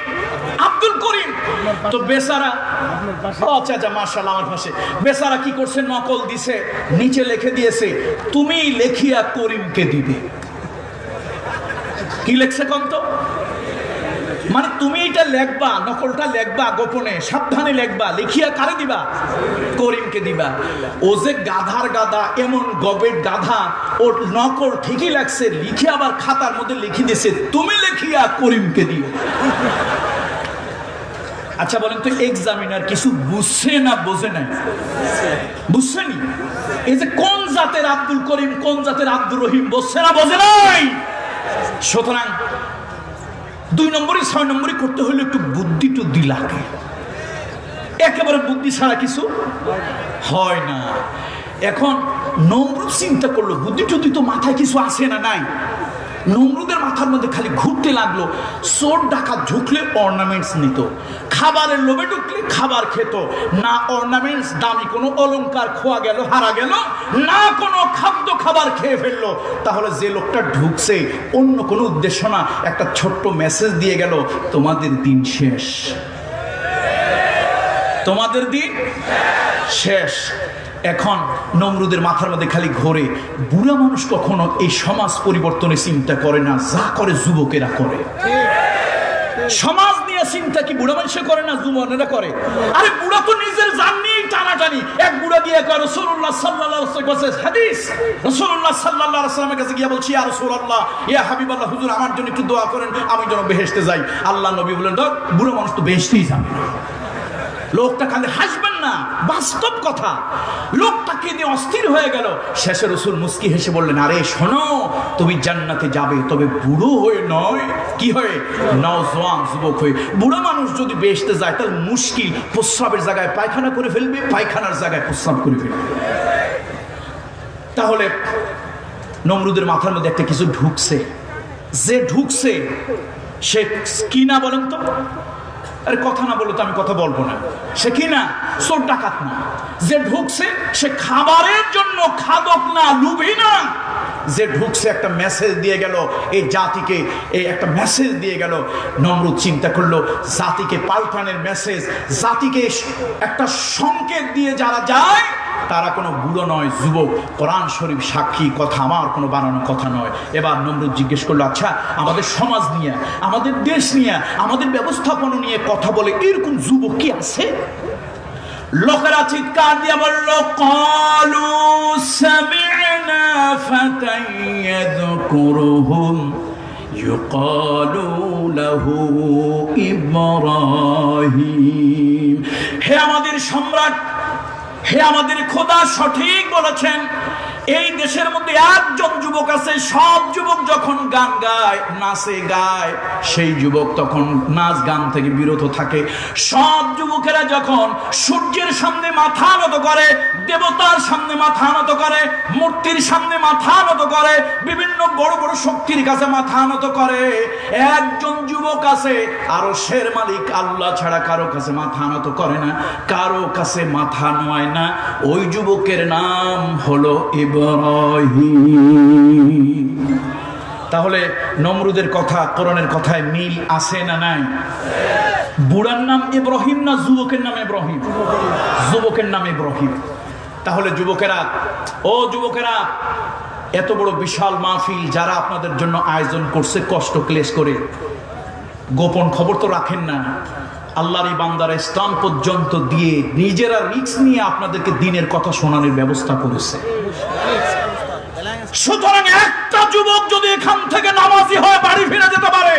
আব্দুল করিম। তো বেচারা, আচ্ছা আচ্ছা মাশাআল্লাহ আমার পাশে, বেচারা কি করছে, নকল দিছে, নিচে লিখে দিয়েছে তুমি লেখিয়া করিমকে দিবে। কি লেখছে কোন তো? মানে তুমি এটা লেখবা, নকলটা লেখবা গোপনে, সাবধানে লেখবা, লিখিয়া কারে দিবা? করিমকে দিবা। ও যে গাধার গাধা, এমন গবেট গাধা, ওর নকল ঠিকই লাগছে, লিখে আবার খাতার মধ্যে লিখে দিয়েছে তুমি লেখিয়া করিমকে দিও। আচ্ছা বলেন তো, এক্সামিনার কিছু বুঝছে না বোঝে নাই? বুঝছেনি? এই যে কোন জাতের আব্দুল করিম, কোন জাতের আব্দুর রহিম, বুঝছে না বোঝে নাই? সুতরাং 2 নম্বরই 6 নম্বরই করতে হলে একটু বুদ্ধি টুদ্ধি লাগে। একেবারে বুদ্ধি ছাড়া কিছু হয় না। এখন নমরুদ চিন্তা করলো বুদ্ধি টুদ্ধি তো মাথায় কিছু আসে না, নাই। নমরুদের মাথার মধ্যে খালি ঘুরতে লাগলো, চোর ডাকাত ঢুকলে অর্নামেন্টস নিত, খাবারের লোভে ঢুকলে খাবার খেত না, অর্নামেন্টস দামি কোনো অলংকার খোয়া গেল, হারা গেল না, কোনো খাদ্য খাবার খেয়ে ফেললো। তাহলে যে লোকটা ঢুকছে অন্য কোনো উদ্দেশ্য না, একটা ছোট্ট মেসেজ দিয়ে গেল তোমাদের দিন শেষ, তোমাদের দিন শেষ। এখন নমরুদের মাথার মধ্যে খালি ঘোরে, বুড়া মানুষ কখনো এই সমাজ পরিবর্তনের চিন্তা করে না, যা করে যুবকেরা করে। সমাজ নিয়ে চিন্তা কি বুড়া মানুষে করে না, যুবনেরা করে? আরে বুড়া তো নিজের জান নিয়েই টানাটানি। এক বুড়া গিয়ে কয় রাসূলুল্লাহ সাল্লাল্লাহু আলাইহি ওয়াসাল্লাম হাদিস, রাসূলুল্লাহ সাল্লাল্লাহু আলাইহি ওয়াসাল্লামের কাছে গিয়ে বলছি ইয়া রাসূলুল্লাহ, ইয়া হাবিবাল্লাহ, হুজুর আমার জন্য একটু দোয়া করেন, আমি যেন বেহেশতে যাই। আল্লাহ নবী বলেন ধর, বুড়া মানুষ তো বেহেশতেই যাবে না। লোকটা খালি হাসবেন না, বাস্তব কথা। লোকটাকে দিয়ে অস্থির হয়ে গেল। শেষে রাসূল মুস্কি হেসে বললেন, আরে শোনো, তুমি জান্নাতে যাবে, তবে বুড়ো হয়ে নয়, কি হয়ে? নওজওয়ান, যুবক হয়ে। বুড়ো মানুষ যদি বেহেশতে যায় তাহলে মুশকিল, প্রস্রাবের জায়গায় পায়খানা করে ফেলবে, পায়খানার জায়গায় প্রস্রাব করে ফেলবে। তাহলে নমরুদের মাথার মধ্যে একটা কিছু ঢুকছে। যে ঢুকছে সে কি না বলেন তো? আরে কথা না বলো তো আমি কথা বলবো না। সে কি না? চোর ডাকাত না। যে ঢুকছে সে খাবারের জন্য খাদক না, লুভি না। যে ঢুকছে একটা মেসেজ দিয়ে গেল এই জাতিকে, এই একটা মেসেজ দিয়ে গেল। নমরুদ চিন্তা করলো জাতিকে পাল্টানোর মেসেজ, জাতিকে একটা সংকেত দিয়ে যারা যায় তারা কোনো বুড়ো নয়, যুবক। কোরআন শরীফ সাক্ষী, কথা আমার কোনো বানানো কথা নয়। এবার নমরুদ জিজ্ঞেস করলো, আচ্ছা আমাদের সমাজ নিয়ে, আমাদের দেশ নিয়ে, আমাদের ব্যবস্থাপনা নিয়ে কথা বলে এরকম যুবক কি আছে? লোকেরা চিৎকার দিয়ে বলল, ক্বালু সামি'না ফাতান ইয়াযকুরুহুম ইউকালু লাহু ইব্রাহিম। হে আমাদের সম্রাট, হে আমাদের খোদা সঠিক বলেছেন। এই দেশের মধ্যে একজন যুবক আছে, সব যুবক যখন গান গায়, নাচে গায়, সেই যুবক তখন নাচ গান থেকে বিরত থাকে। সব যুবকেরা যখন সূর্যের সামনে মাথা নত করে, দেবতার সামনে মাথা নত করে, মূর্তির সামনে মাথা নত করে, বিভিন্ন বড় বড় শক্তির কাছে মাথা নত করে, একজন যুবক আছে আরশের মালিক আল্লাহ ছাড়া কারো কাছে মাথা নত করে না, কারো কাছে মাথা নোয় না। ওই যুবকের নাম হলো ইব্রাহিম। তাহলে নমরুদের কথা কোরআনের কথায় মিল আছে না নাই? বুড়ার নাম ইব্রাহিম না যুবকের নাম ইব্রাহিম? যুবকের নাম ইব্রাহিম। তাহলে যুবকেরা, ও যুবকেরা, এত বড় বিশাল মাহফিল যারা আপনাদের জন্য আয়োজন করছে কষ্ট ক্লেশ করে, গোপন খবর তো রাখেন না, আল্লাহর এই বান্দারা ইসলাম পর্যন্ত দিয়ে নিজেরা রিস্ক নিয়ে আপনাদেরকে দিনের কথা শোনানোর ব্যবস্থা করেছে। সুতরাং একটা যুবক যদি এখান থেকে নামাজি হয়ে বাড়ি ফিরে যেতে পারে,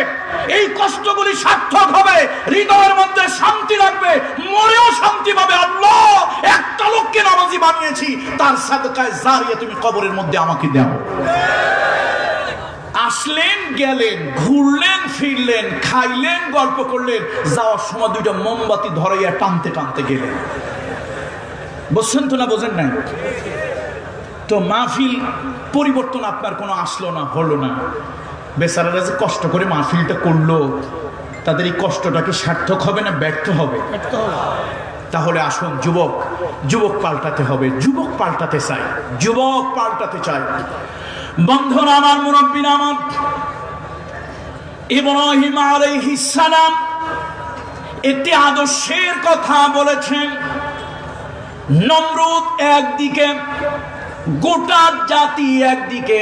এই কষ্টগুলি সার্থক হবে, হৃদয়ের মধ্যে শান্তি লাগবে, মনেও শান্তি পাবে। আল্লাহ, একটা লোককে নামাজি বানিয়েছি, তার সাদকায়ে জারিয়া তুমি কবরের মধ্যে আমাকে দাও। আসলেন, গেলেন, ঘুরলেন, ফিরলেন, খাইলেন, গল্প করলেন, যাওয়ার সময় দুইটা মোমবাতি ধরাইয়া টানতে টানতে গেলেন। বুঝছেন তো না বোঝেন নাই? তো মাহফিল পরিবর্তন আপনার কোনো আসলো না, হলো না। বেচারারা যে কষ্ট করে মাহফিলটা করলো, তাদের এই কষ্টটা কি সার্থক হবে না ব্যর্থ হবে? তাহলে আসুন যুবক, যুবক পাল্টাতে হবে। যুবক পাল্টাতে চাই, যুবক পাল্টাতে চাই। বন্ধুরা আমার, মুরব্বিরা আমার, ইব্রাহিম আলাইহিস সালাম একটি আদর্শের কথা বলেছেন। নমরুদ একদিকে, গোটা জাতি একদিকে,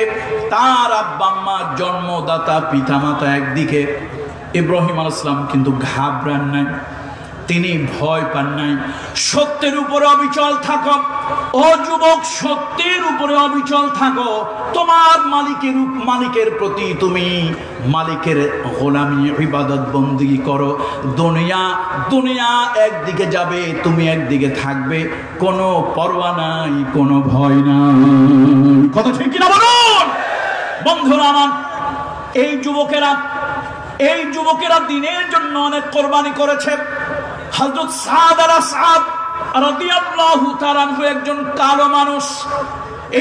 তার আব্বা আম্মার জন্মদাতা পিতামাতা একদিকে, ইব্রাহিম আলাইহিস সালাম কিন্তু ঘাবড়ান নাই, তিনি ভয় পান নাই। সত্যের উপরে অবিচল থাকো ও যুবক, সত্যের উপরে অবিচল থাকো। তোমার মালিকের প্রতি তুমি মালিকের গোলামি, ইবাদত বন্দেগী করো। দুনিয়া একদিকে যাবে, তুমি একদিকে থাকবে, কোনো পরোয়া নাই, কোনো ভয় নাই। কথা ঠিক কিনা বলুন বন্ধুরা আমার? এই যুবকেরা দিনের জন্য অনেক কোরবানি করেছে। হযরত সাদ রাদিয়াল্লাহু তাআলা আনহু একজন কালো মানুষ।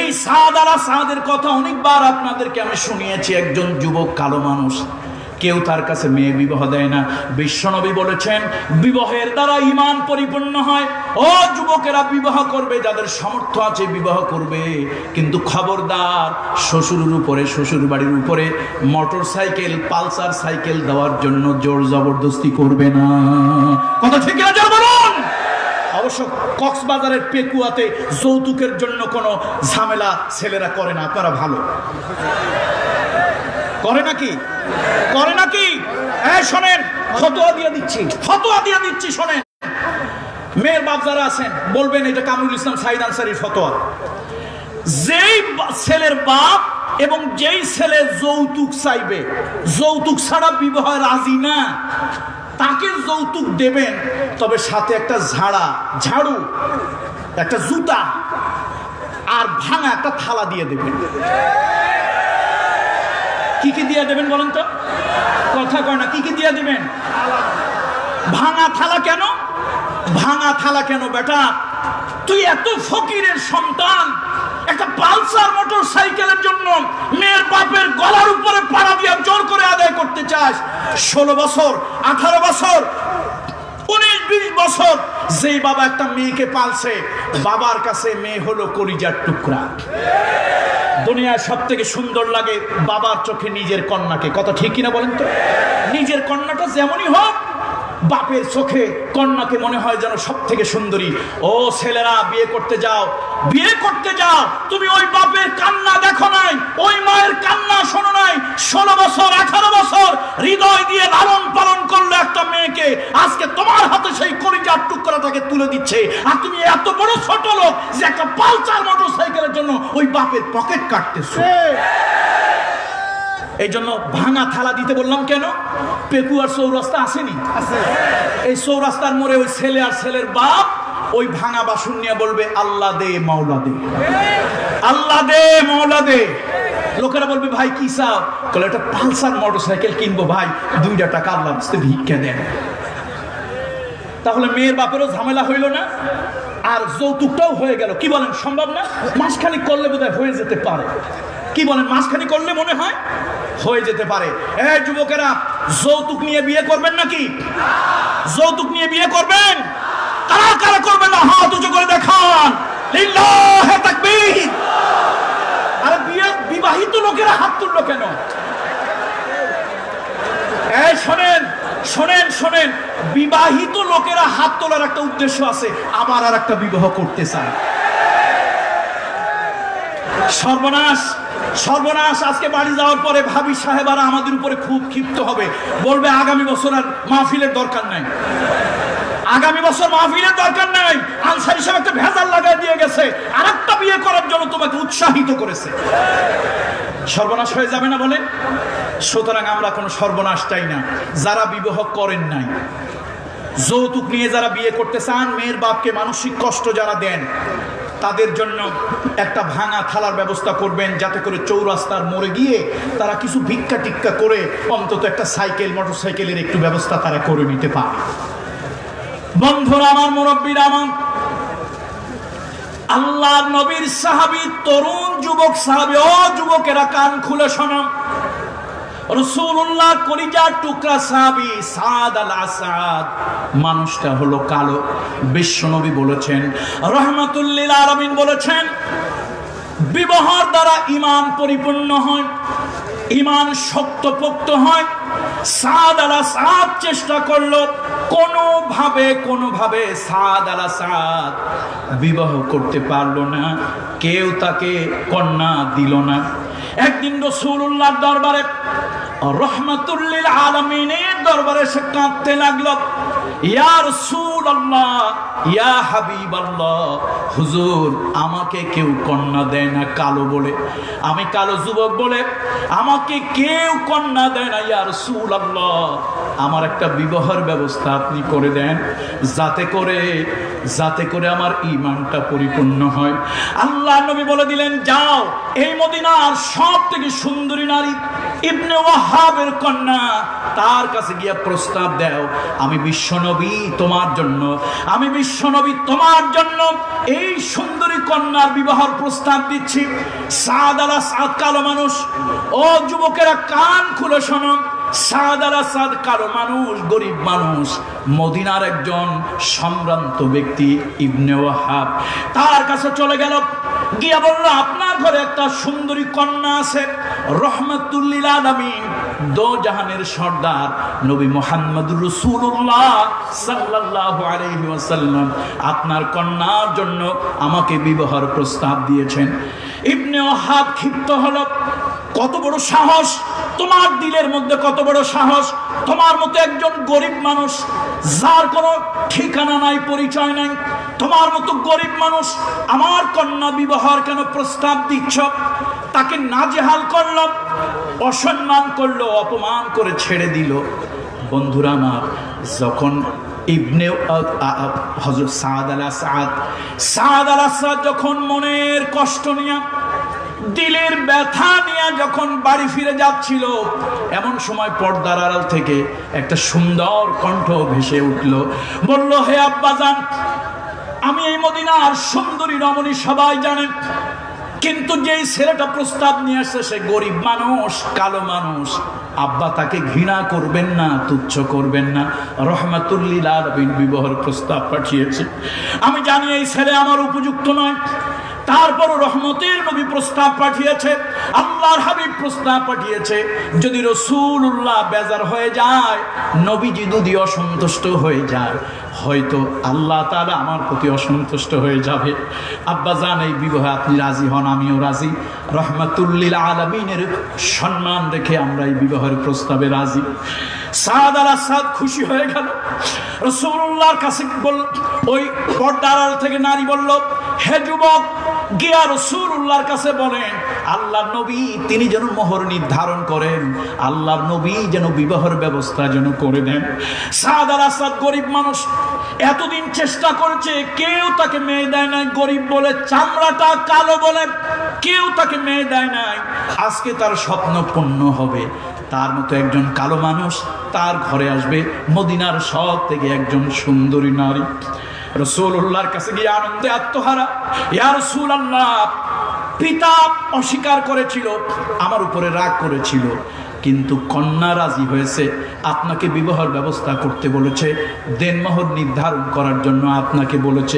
এই সাদের কথা অনেকবার আপনাদেরকে আমি শুনিয়েছি। একজন যুবক কালো মানুষ, কেউ তার কাছে মেয়ে বিবাহ দেয় না। বিশ্বনবী বলেছেন, বিবাহের দ্বারা ঈমান পরিপূর্ণ হয়। ও যুবকেরা, বিবাহ করবে, যাদের সামর্থ্য আছে বিবাহ করবে, কিন্তু খবরদার শ্বশুরের উপরে, শ্বশুর বাড়ির উপরে মোটর সাইকেল, পালসার সাইকেল দেওয়ার জন্য জোর জবরদস্তি করবে না। কথা ঠিক না জোর বলুন? অবশ্য কক্সবাজারের পেকুয়াতে যৌতুকের জন্য কোনো ঝামেলা ছেলেরা করে না। আপনারা ভালো করে নাকি? শোনেন, ফতোয়া দিয়ে দিচ্ছি, শোনেন। মেয়ের বাপ যারা আছেন বলবেন এটা কামরুল ইসলাম সাইদ আনসারীর ফতোয়া। যেই ছেলের বাপ এবং যেই ছেলে যৌতুক চাইবে, যৌতুক ছাড়া বিবাহ রাজি না, তাকে যৌতুক দেবেন, তবে সাথে একটা ঝাড়ু, একটা জুতা আর ভাঙা একটা থালা দিয়ে দেবেন। কি দিয়ে দেবেন বলেন তো? কথা কয় না। কি দিয়ে দিবেন? ভাঙা থালা কেন বেটা? তুই এত ফকিরের সন্তান, একটা পালসার মোটর সাইকেলের জন্য মেয়ের বাপের গলার উপরে পাড়া দিয়ে জোর করে আদায় করতে চাস? 16 বছর, 18 বছর, 19-20 বছর যেই বাবা একটা মেয়েকে পালছে, বাবার কাছে মেয়ে হলো কলিজার টুকরা। দুনিয়ার সব থেকে সুন্দর লাগে বাবার চোখে নিজের কন্যাকে। কথা ঠিক কিনা বলেন তো? নিজের কন্যাটা যেমনই হোক, বাপের চোখে কন্যাকে মনে হয় যেন সব থেকে সুন্দরী। ও ছেলেরা, বিয়ে করতে যাও, তুমি ওই বাপের কান্না দেখো নাই, ওই মায়ের কান্না শোনো নাই। 16 বছর, 18 বছর হৃদয় দিয়ে লালন পালন করলো একটা মেয়েকে, আজকে তোমার হাতে সেই কলিজার টুকরাটাকে তুলে দিচ্ছে। আর তুমি এত বড় ছোট লোক যে একটা পালসার মোটর সাইকেলের জন্য ওই বাপের পকেট কাটতেছো। এই জন্য ভাঙা থালা দিতে বললাম কেন? পেকুয়ার চৌরাস্তা আসেনি? এই চৌরাস্তার মোড়ে ওই ছেলে আর ছেলের বাপ ওই ভাঙা বাসন নিয়ে বলবে, আল্লাহ দে মাওলা দে, আল্লাহ দে মাওলা দে। লোকেরা বলবে, ভাই কি চাও? বলে একটা পালসার মোটর সাইকেল কিনবো ভাই, 2 টাকা আল্লাহ রাস্তে ভিক্ষা দেন। তাহলে মেয়ের বাপেরও ঝামেলা হইল না, আর যৌতুকটাও হয়ে গেল। কি বলেন, সম্ভব না? মাসখানি করলে বোধহয় হয়ে যেতে পারে। কি বলেন, মাসখানি করলে মনে হয় হয়ে যেতে পারে। এই যুবকেরা, যৌতুক নিয়ে বিয়ে করবেন নাকি? যৌতুক নিয়ে বিয়ে করবেন? কারা করবেন না হাত উঁচু করে দেখান। লিল্লাহে তাকবীর। আরে বিবাহিত লোকেরা হাত তুললো কেন? এই শোনেন, বিবাহিত লোকেরা হাত তোলার একটা উদ্দেশ্য আছে, আবার আর একটা বিবাহ করতে চায়। সর্বনাশ, সর্বনাশ। আজকে বাড়ি যাওয়ার পরে ভাবি সাহেবারা আমাদের উপরে খুব ক্ষিপ্ত হবে, বলবে আগামী বছর আর মাহফিলের দরকার নাই, আগামী বছর মাহফিলের দরকার নাই। আনসারী সাহেব একটা ভেজাল লাগাই দিয়ে গেছে, আরেকটা বিয়ে করার জন্য তোমাকে উৎসাহিত করেছে। সর্বনাশ হয়ে যাবে না বলে? সুতরাং আমরা কোনো সর্বনাশ চাই না। যারা বিবাহ করেন নাই, যৌতুক নিয়ে যারা বিয়ে করতে চান, মেয়ের বাপকে মানসিক কষ্ট যারা দেন, তাদের জন্য একটা ভাঙা থালার ব্যবস্থা করবেন, যাতে করে চৌরাস্তার মোড়ে গিয়ে তারা কিছু ভিক্ষা টিক্কা করে অন্তত একটা সাইকেল, মোটরসাইকেলের একটু ব্যবস্থা তারা করে নিতে পারে। বন্ধুরা আমার, মুরব্বীরা আমার, আল্লাহর নবীর সাহাবী, তরুণ যুবক সাহাবী, ও যুবকেরা কান খুলে শোনো, রাসূলুল্লাহ কলিজার টুকরা সাহাবী সাদ আল আসাদ, মানুষটা হলো কালো। বিশ্বনবী বলেছেন, রাহমাতুল লিল আলামিন বলেছেন, বিবাহের দ্বারা ঈমান পরিপূর্ণ হয়, ঈমান শক্তপোক্ত হয়। সাদ আল আসাদ চেষ্টা করলো, কোনোভাবে সাদ আল আসাদ বিবাহ করতে পারলো না, কেউ তাকে কন্যা দিল না। একদিন রাসূলুল্লাহর দরবারে, রাহমাতুল লিল আলামিনের দরবারে সে কাঁদতে লাগলো, ইয়া রাসূলুল্লাহ, ইয়া হাবিবাল্লাহ, হুজুর আমাকে কেউ কন্যা দেয় না, কালো বলে, আমি কালো যুবক বলে আমাকে কেউ কন্যা দেয় না। ইয়া রাসূলুল্লাহ, আমার একটা বিবাহের ব্যবস্থা আপনি করে দেন, যাতে করে আমার ঈমানটা পরিপূর্ণ হয়। আল্লাহ নবী বলে দিলেন, যাও এই মদিনার সব থেকে সুন্দরী নারী ইবনে ওয়াহাবের কন্যা, তার কাছে গিয়ে প্রস্তাব দাও, আমি বিশ্বনবী তোমার জন্য এই সুন্দরী কন্যার বিবাহের প্রস্তাব দিচ্ছি। সাদ আল আসাদ কালো মানুষ, ও যুবকেরা কান খুলে শোনো, সাদ আল আসাদ কালো মানুষ, গরিব মানুষ, মদিনার একজন সম্ভ্রান্ত ব্যক্তি ইবনে ওয়াহাব তার কাছে চলে গেল, গিয়া বলল, আপনার ঘরে একটা সুন্দরী কন্যা আছে, রাহমাতুল লিল আলামিন, দো জাহানের সর্দার নবী মুহাম্মদুর রাসূলুল্লাহ সাল্লাল্লাহু আলাইহি ওয়াসাল্লাম আপনার কন্যার জন্য আমাকে বিবাহের প্রস্তাব দিয়েছেন। ইবনে ওয়াহাব ক্ষিপ্ত হলো, কত বড় সাহস তোমার দিলের মধ্যে, কত বড় সাহস, তোমার মতো একজন গরিব মানুষ যার কোনো ঠিকানা নাই, পরিচয় নাই, তোমার মতো গরিব মানুষ আমার কন্যা বিবাহের কেন প্রস্তাব দিচ্ছ? তাকে নাজেহাল করলো, অসম্মান করলো, অপমান করে ছেড়ে দিল। বন্ধুরা আমার, যখন ইবনে হযরত সাদ আল আসাদ যখন মনের কষ্ট নিয়ে, দিলের ব্যথা নিয়ে যখন বাড়ি ফিরে যাচ্ছিল, এমন সময় পর্দার আড়াল থেকে একটা সুন্দর কণ্ঠ ভেসে উঠল, বলল, হে আব্বাজান, আমি এই মদিনার সুন্দরী রমণী সবাই জানেন, কিন্তু যেই ছেলেটা প্রস্তাব নিয়ে আসছে সে গরিব মানুষ, কালো মানুষ, আব্বা তাকে ঘৃণা করবেন না, তুচ্ছ করবেন না, রাহমাতুল লিল আলামিন বিবাহের প্রস্তাব পাঠিয়েছে। আমি জানি এই ছেলে আমার উপযুক্ত নয়, তারপরও রহমতের নবী প্রস্তাব পাঠিয়েছে, আল্লাহর হাবিব প্রস্তাব পাঠিয়েছে। যদি রাসূলুল্লাহ বেজার হয়ে যায়, নবীজি যদি অসন্তুষ্ট হয়ে যায়, হয়তো আল্লাহ তাআলা আমার প্রতি অসন্তুষ্ট হয়ে যাবে। আব্বা জান, এই বিবাহে আপনি রাজি হন, আমিও রাজি। রাহমাতুল লিল আলামিনের সম্মান রেখে আমরা এই বিবাহের প্রস্তাবে রাজি। সাদ আল আসাদ খুশি হয়ে গেল। রাসূলুল্লাহর কাছে ওই পর্দার আড়াল থেকে নারী বলল, হে যুবক, গিয়া রাসূলুল্লাহর কাছে বলেন, আল্লাহর নবী তিনি যেন মোহর নির্ধারণ করেন, আল্লাহর নবী যেন বিবাহের ব্যবস্থা যেন করে দেন। সাদ আল আসাদ গরিব মানুষ, এতদিন চেষ্টা করেছে, কেউ তাকে মেয়ে দেয় নাই, গরিব বলে, চামড়াটা কালো বলে কেউ তাকে মেয়ে দেয় নাই। আজকে তার স্বপ্ন পূর্ণ হবে, তার মতো একজন কালো মানুষ তার ঘরে আসবে, মদিনার সব থেকে একজন সুন্দরী নারী। রাসূলুল্লাহর কাছে গিয়ে আনন্দে আত্মহারা, ইয়া রাসূলুল্লাহ, পিতা অস্বীকার করেছিল, আমার উপরে রাগ করেছিল, কিন্তু কন্যা রাজি হয়েছে, আপনাকে বিবাহের ব্যবস্থা করতে বলেছে, দেনমোহর নির্ধারণ করার জন্য আপনাকে বলেছে।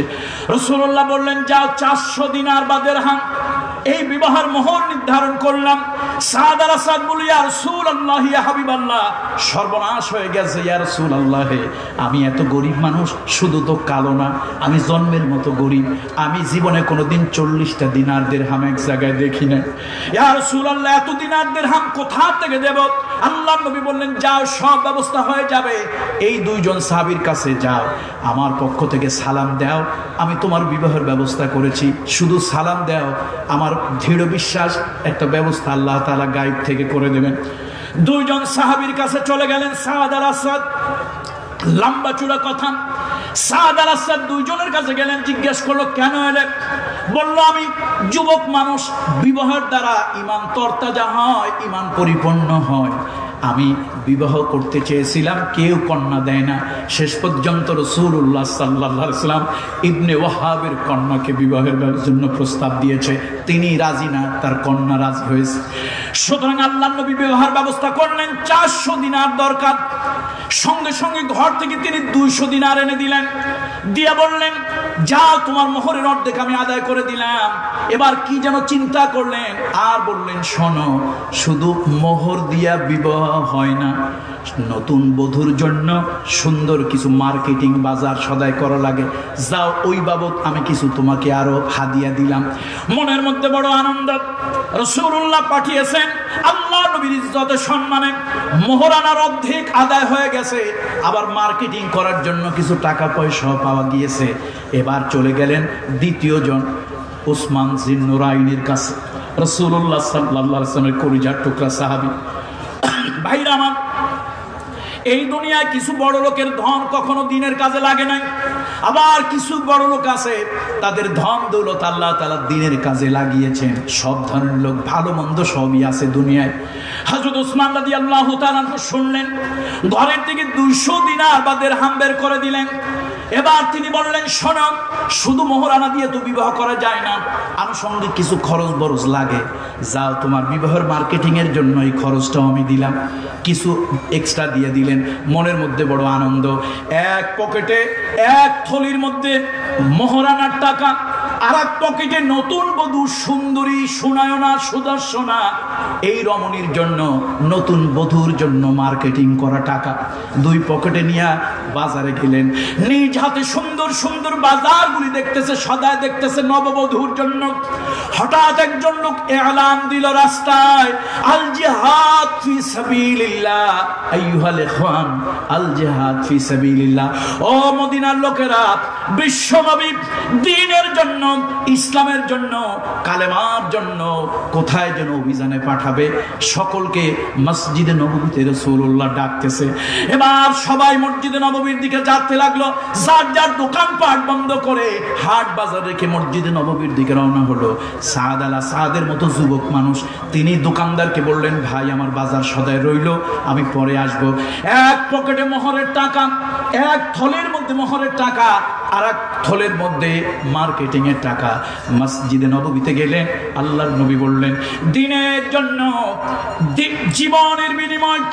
রাসূলুল্লাহ বললেন, যাও 400 দিনার বা দিরহাম এই বিবাহের মোহর নির্ধারণ করলাম। সাদ আল আসাদ বলি, ইয়া রাসূলুল্লাহ, ইয়া হাবিবাল্লাহ, সর্বনাশ হয়ে গেছে ইয়া রাসূলুল্লাহ, আমি এত গরিব মানুষ, শুধু তো কালো না, আমি জন্মের মতো গরিব, আমি জীবনে কোনোদিন 40টা দিনার দিরহাম এক জায়গায় দেখি না। ইয়া রাসূলুল্লাহ, এত দিনার দিরহাম কোথা থেকে দেব? আল্লাহর নবী বললেন, যাও, সব ব্যবস্থা হয়ে যাবে। এই দুইজন সাহাবীর কাছে যাও, আমার পক্ষ থেকে সালাম দাও, আমি তোমার বিবাহের ব্যবস্থা করেছি, শুধু সালাম দাও। আমার দৃঢ় বিশ্বাস একটা ব্যবস্থা আল্লাহ তাআলা গায়েব থেকে করে দেবেন। দুইজন সাহাবীর কাছে চলে গেলেন, সাদ আল আসাদ, লম্বা চূড়া কথা। সাদ আল আসাদ দুইজনের কাছে গেলেন, জিজ্ঞেস করলো, কেন এলে? বলল, আমি যুবক মানুষ, বিবাহের দ্বারা ইমান তরতাজা হয়, ইমান পরিপূর্ণ হয়। আমি বিবাহ করতে চেয়েছিলাম, কেউ কন্যা দেয় না। শেষ পর্যন্ত রাসূলুল্লাহ সাল্লাল্লাহু আলাইহি ওয়াসাল্লাম ইবনে ওয়াহাবের কন্যাকে বিবাহের জন্য প্রস্তাব দিয়েছে, তিনি রাজি না, তার কন্যা রাজি হয়েছে। সুতরাং আল্লাহর নবী বিবাহের ব্যবস্থা করলেন। 400 দিনার দরকার। সঙ্গে সঙ্গে ঘর থেকে তিনি 200 দিনার এনে দিলেন, দিয়া বললেন, যাও, তোমার মোহরের অর্ধেক আমি আদায় করে দিলাম। এবার কি যেন চিন্তা করলেন, আর বললেন, শোনো, শুধু মোহর দিয়া বিবাহ হয় না, নতুন বধূর জন্য সুন্দর কিছু মার্কেটিং বাজার সদাই করা লাগে, যাও, ওই বাবদ আমি কিছু তোমাকে আরো হাদিয়া দিলাম। মনের মধ্যে বড় আনন্দ। রাসূলুল্লাহ পাঠিয়েছেন, আল্লাহ নবীর ইজ্জতে সম্মানে মোহরানার অর্ধেক আদায় হয়ে গেছে, আবার মার্কেটিং করার জন্য কিছু টাকা পয়সা পাওয়া গিয়েছে। এবার চলে গেলেন দ্বিতীয় জন, উসমান জিন্নুরাইনের কাছে। রাসূলুল্লাহ সাল্লাল্লাহু আলাইহি ওয়াসাল্লামের কলিজার টুকরা সাহাবী। ভাইরা আমার, এই দুনিয়ায় কিছু বড় লোকের ধন কখনো দিনের কাজে লাগে নাই, আবার কিছু বড় লোক আছে, তাদের ধন দৌলত আল্লাহ তাআলা দিনের কাজে লাগিয়েছেন। সব ধরনের লোক, ভালো মন্দ সবই আছে দুনিয়ায়। হযরত ওসমান রাদিয়াল্লাহু তাআলা শুনলেন, ঘরের থেকে 200 দিনার বা দিরহাম বের করে দিলেন। এবার তিনি বললেন, শোনো, শুধু মোহরানা দিয়ে তো বিবাহ করা যায় না, আনুষঙ্গিক কিছু খরচ বরচ লাগে, যাও, তোমার বিবাহের মার্কেটিং এর জন্য এই খরচটাও আমি দিলাম। কিছু এক্সট্রা দিয়ে দিলেন। মনের মধ্যে বড় আনন্দ। এক পকেটে, এক থলির মধ্যে মোহরানার টাকা, আর এক পকেটে নতুন বধূ, সুন্দরী, সুনায়না, সুদর্শনা, এই রমণীর জন্য, নতুন বধূর জন্য মার্কেটিং করা টাকা দুই পকেটে নিয়ে বাজারে গেলেন। নিজ হাতে সুন্দর সুন্দর বাজারগুলি দেখতেছে, সদায় দেখতেছে নববধূর জন্য। হঠাৎ একজন লোক এলান দিল রাস্তায়, আল জিহাদ ফি সাবিলিল্লাহ আইয়ুহাল ইখওয়ান, আল জিহাদ ফি সাবিলিল্লাহ। ও মদিনার লোকেরা, বিশ্বনবী দ্বীনের জন্য, ইসলামের জন্য, কালেমার জন্য কোথায় যেন অভিযানে পাঠাবে। সকলকে মসজিদে নববীতে রাসূলুল্লাহ ডাকতেছে। এবার সবাই মসজিদে নববীর দিকে যেতে লাগলো। যার যার দোকানপাট বন্ধ করে হাট বাজার রেখে মসজিদে নববীর দিকে রওনা হলো। সাদ আল আসাদের মতো যুবক মানুষ, তিনি দোকানদারকে বললেন, ভাই, আমার বাজার সদাই রইল, আমি পরে আসবো। এক পকেটে মোহরের টাকা, এক থলের মধ্যে মোহরের টাকা, আর এক থলের মধ্যে মার্কেটিং এর টাকা। মসজিদে নববীতে গেলে আল্লাহর নবী বললেন, দিনের জন্য জীবনের বিনিময়,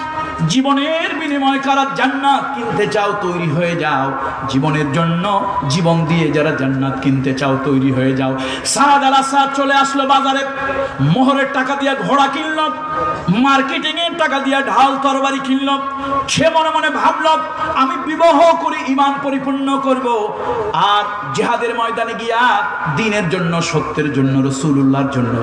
জীবনের বিনিময় কারা জান্নাত কিনতে চাও, তৈরি হয়ে যাও। জীবনের জন্য জীবন দিয়ে যারা জান্নাত কিনতে চাও, তৈরি হয়ে যাও। সাদ আল আসাদ চলে আসলো বাজারে, মোহরের টাকা দিয়ে ঘোড়া কিনল, মার্কেটিং এর টাকা দিয়ে ঢাল তরবারি কিনল। সে মনে মনে ভাবল, আমি বিবাহ করে ইমান পরিপূর্ণ করব, আর জিহাদের ময়দানে গিয়া দ্বীনের জন্য, সত্যের জন্য, রাসূলুল্লাহর জন্য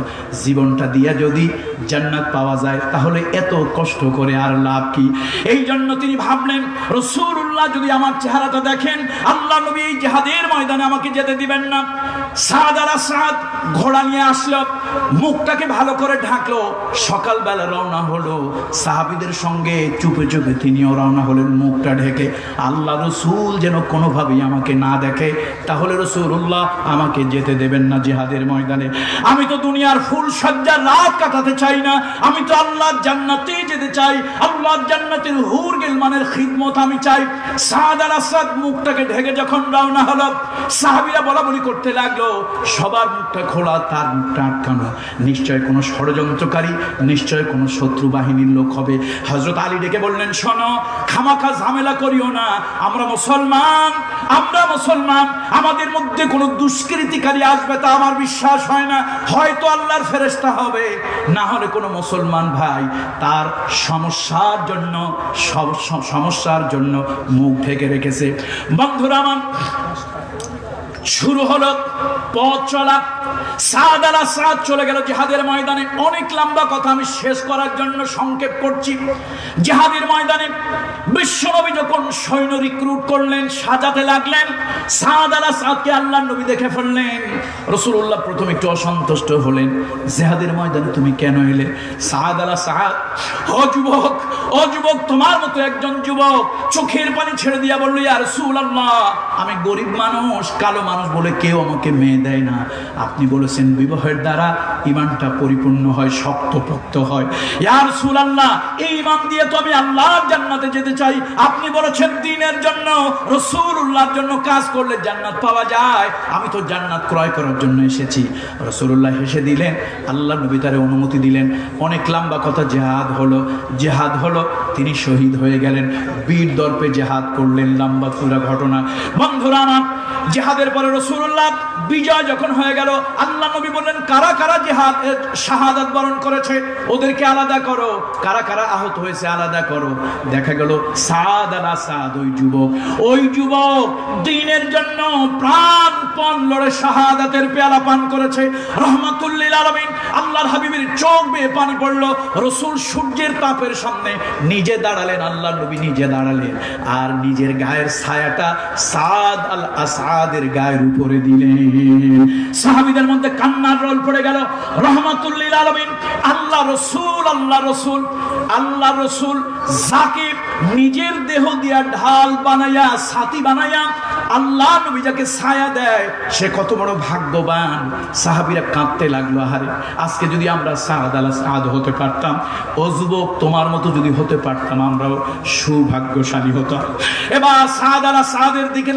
জীবনটা দিয়া যদি জান্নাত পাওয়া যায়, তাহলে এত কষ্ট করে আর লাভ কি? এই জন্য তিনি ভাবলেন, রাসূলুল্লাহ যদি আমার চেহারাটা দেখেন, আল্লাহ নবী এই জিহাদের ময়দানে আমাকে যেতে দিবেন না। সাদ আল আসাদ ঘোড়া নিয়ে আসলো, মুখটাকে ভালো করে ঢাকলো। সকালবেলা রওনা হলো, সাহাবীদের সঙ্গে চুপে চুপে তিনিও রওনা হলেন, মুখটা ঢেকে। আল্লাহ রাসূল যেন কোনোভাবেই আমাকে না দেখে, তাহলে রাসূলুল্লাহ আমাকে যেতে দেবেন না জিহাদের ময়দানে। আমি তো দুনিয়ার ফুল সজ্জার রাত কাটাতে চাই না, আমি তো আল্লাহর জান্নাতে যেতে চাই। আল্লাহর জান্নাতের হুর গিলমানের খিদমত আমি চাই। সাদ আল আসাদ মুখটাকে ঢেকে যখন রওনা হলো, সাহাবীরা বলাবলি করতে লাগলো, সবার মুখটা খোলা, তার মুখটা আটকানো। নিশ্চয় কোনো ষড়যন্ত্রকারী, নিশ্চয় কোনো শত্রু বাহিনীর লোক হবে। হযরত আলী ডেকে বললেন, শোনো, খামাখা ঝামেলা করিও না, আমরা মুসলমান, আমাদের মধ্যে কোনো দুষ্কৃতিকারী আসবে তা আমার বিশ্বাস হয় না। হয়তো আল্লাহর ফেরেশতা হবে, না হলে কোনো মুসলমান ভাই তার সমস্যার জন্য মুখ ঢেকে রেখেছে। বন্ধুরা আমার, শুরু হলো পথ চলা। সাদ আল আসাদ চলে গেল জিহাদের ময়দানে। অনেক লম্বা কথা, আমি শেষ করার জন্য সংক্ষেপ করছি। জিহাদের ময়দানে বিশ্বনবী যখন সৈন্য রিক্রুট করলেন, সাজাতে লাগলেন, সাদ আল আসাদকে আল্লাহর নবী দেখে ফেললেন। রাসূলুল্লাহ প্রথমে একটু অসন্তুষ্ট হলেন, জিহাদের ময়দানে তুমি কেন এলে? সাদ আল আসাদ, ও যুবক, তোমার মতো একজন যুবক চোখের পানি ছেড়ে দিয়া বলল, ইয়া রাসূলুল্লাহ, আমি গরিব মানুষ, কালো মানুষ বলে কেউ আমাকে মেয়ে দেয় না। আপনি বলেছেন বিবাহের দ্বারা ঈমানটা পরিপূর্ণ হয়, শক্তপোক্ত হয়। ইয়া রাসূলুল্লাহ, এই ঈমান দিয়ে তো আমি আল্লাহর জান্নাতে যেতে চাই। আপনি বলেছেন দ্বীনের জন্য, রাসূলুল্লাহর জন্য কাজ করলে জান্নাত পাওয়া যায়। আমি তো জান্নাত ক্রয় করার জন্য এসেছি। রাসূলুল্লাহ হেসে দিলেন, আল্লাহ নবী তারে অনুমতি দিলেন। অনেক লম্বা কথা। জিহাদ হলো, তিনি শহীদ হয়ে গেলেন, বীর দর্পে জিহাদ করলেন। লম্বা পুরা ঘটনা। বন্ধুরা আমার, জিহাদের পরে রাসূলুল্লাহ বিজয় যখন হয়ে গেল, আল্লাহ নবী বললেন, কারা কারা জিহাদ শাহাদাত বরণ করেছে ওদেরকে আলাদা করো, কারা কারা আহত হয়েছে আলাদা করো। দেখা গেল সাদ আল আসাদ, ওই যুবক দ্বীনের জন্য প্রাণপণ লড়ে শাহাদাতের পেয়ালা পান করেছে। রহমাতুল লিল আলামিন, আল্লাহর হাবিবের চোখ বেয়ে পানি পড়লো। রাসূল সূর্যের তাপের সামনে নিজে দাঁড়ালেন, আল্লাহর নবী নিজে দাঁড়ালেন, আর নিজের গায়ের ছায়াটা সাদ আল আসাদের গায়ের উপরে দিলেন। সাহাবীদের মধ্যে কান্নার রোল পড়ে গেল। রহমাতুল লিল আলামিন, আল্লাহ রসূল যাকে নিজের দেহ দিয়া ঢাল বানাইয়া, ছাতি বানাইয়া আল্লাহ নবী যাকে ছায়া দেয়, সে কত বড় ভাগ্যবান। সাহাবীরা কাঁদতে লাগলো, আহারে, আজকে যদি আমরা সাদ আল আসাদ হতে পারতাম, ও যুবক তোমার মতো যদি হতে পারতাম, আমরাও সৌভাগ্যশালী হতাম। এবার সাদ আল আসাদের দিকে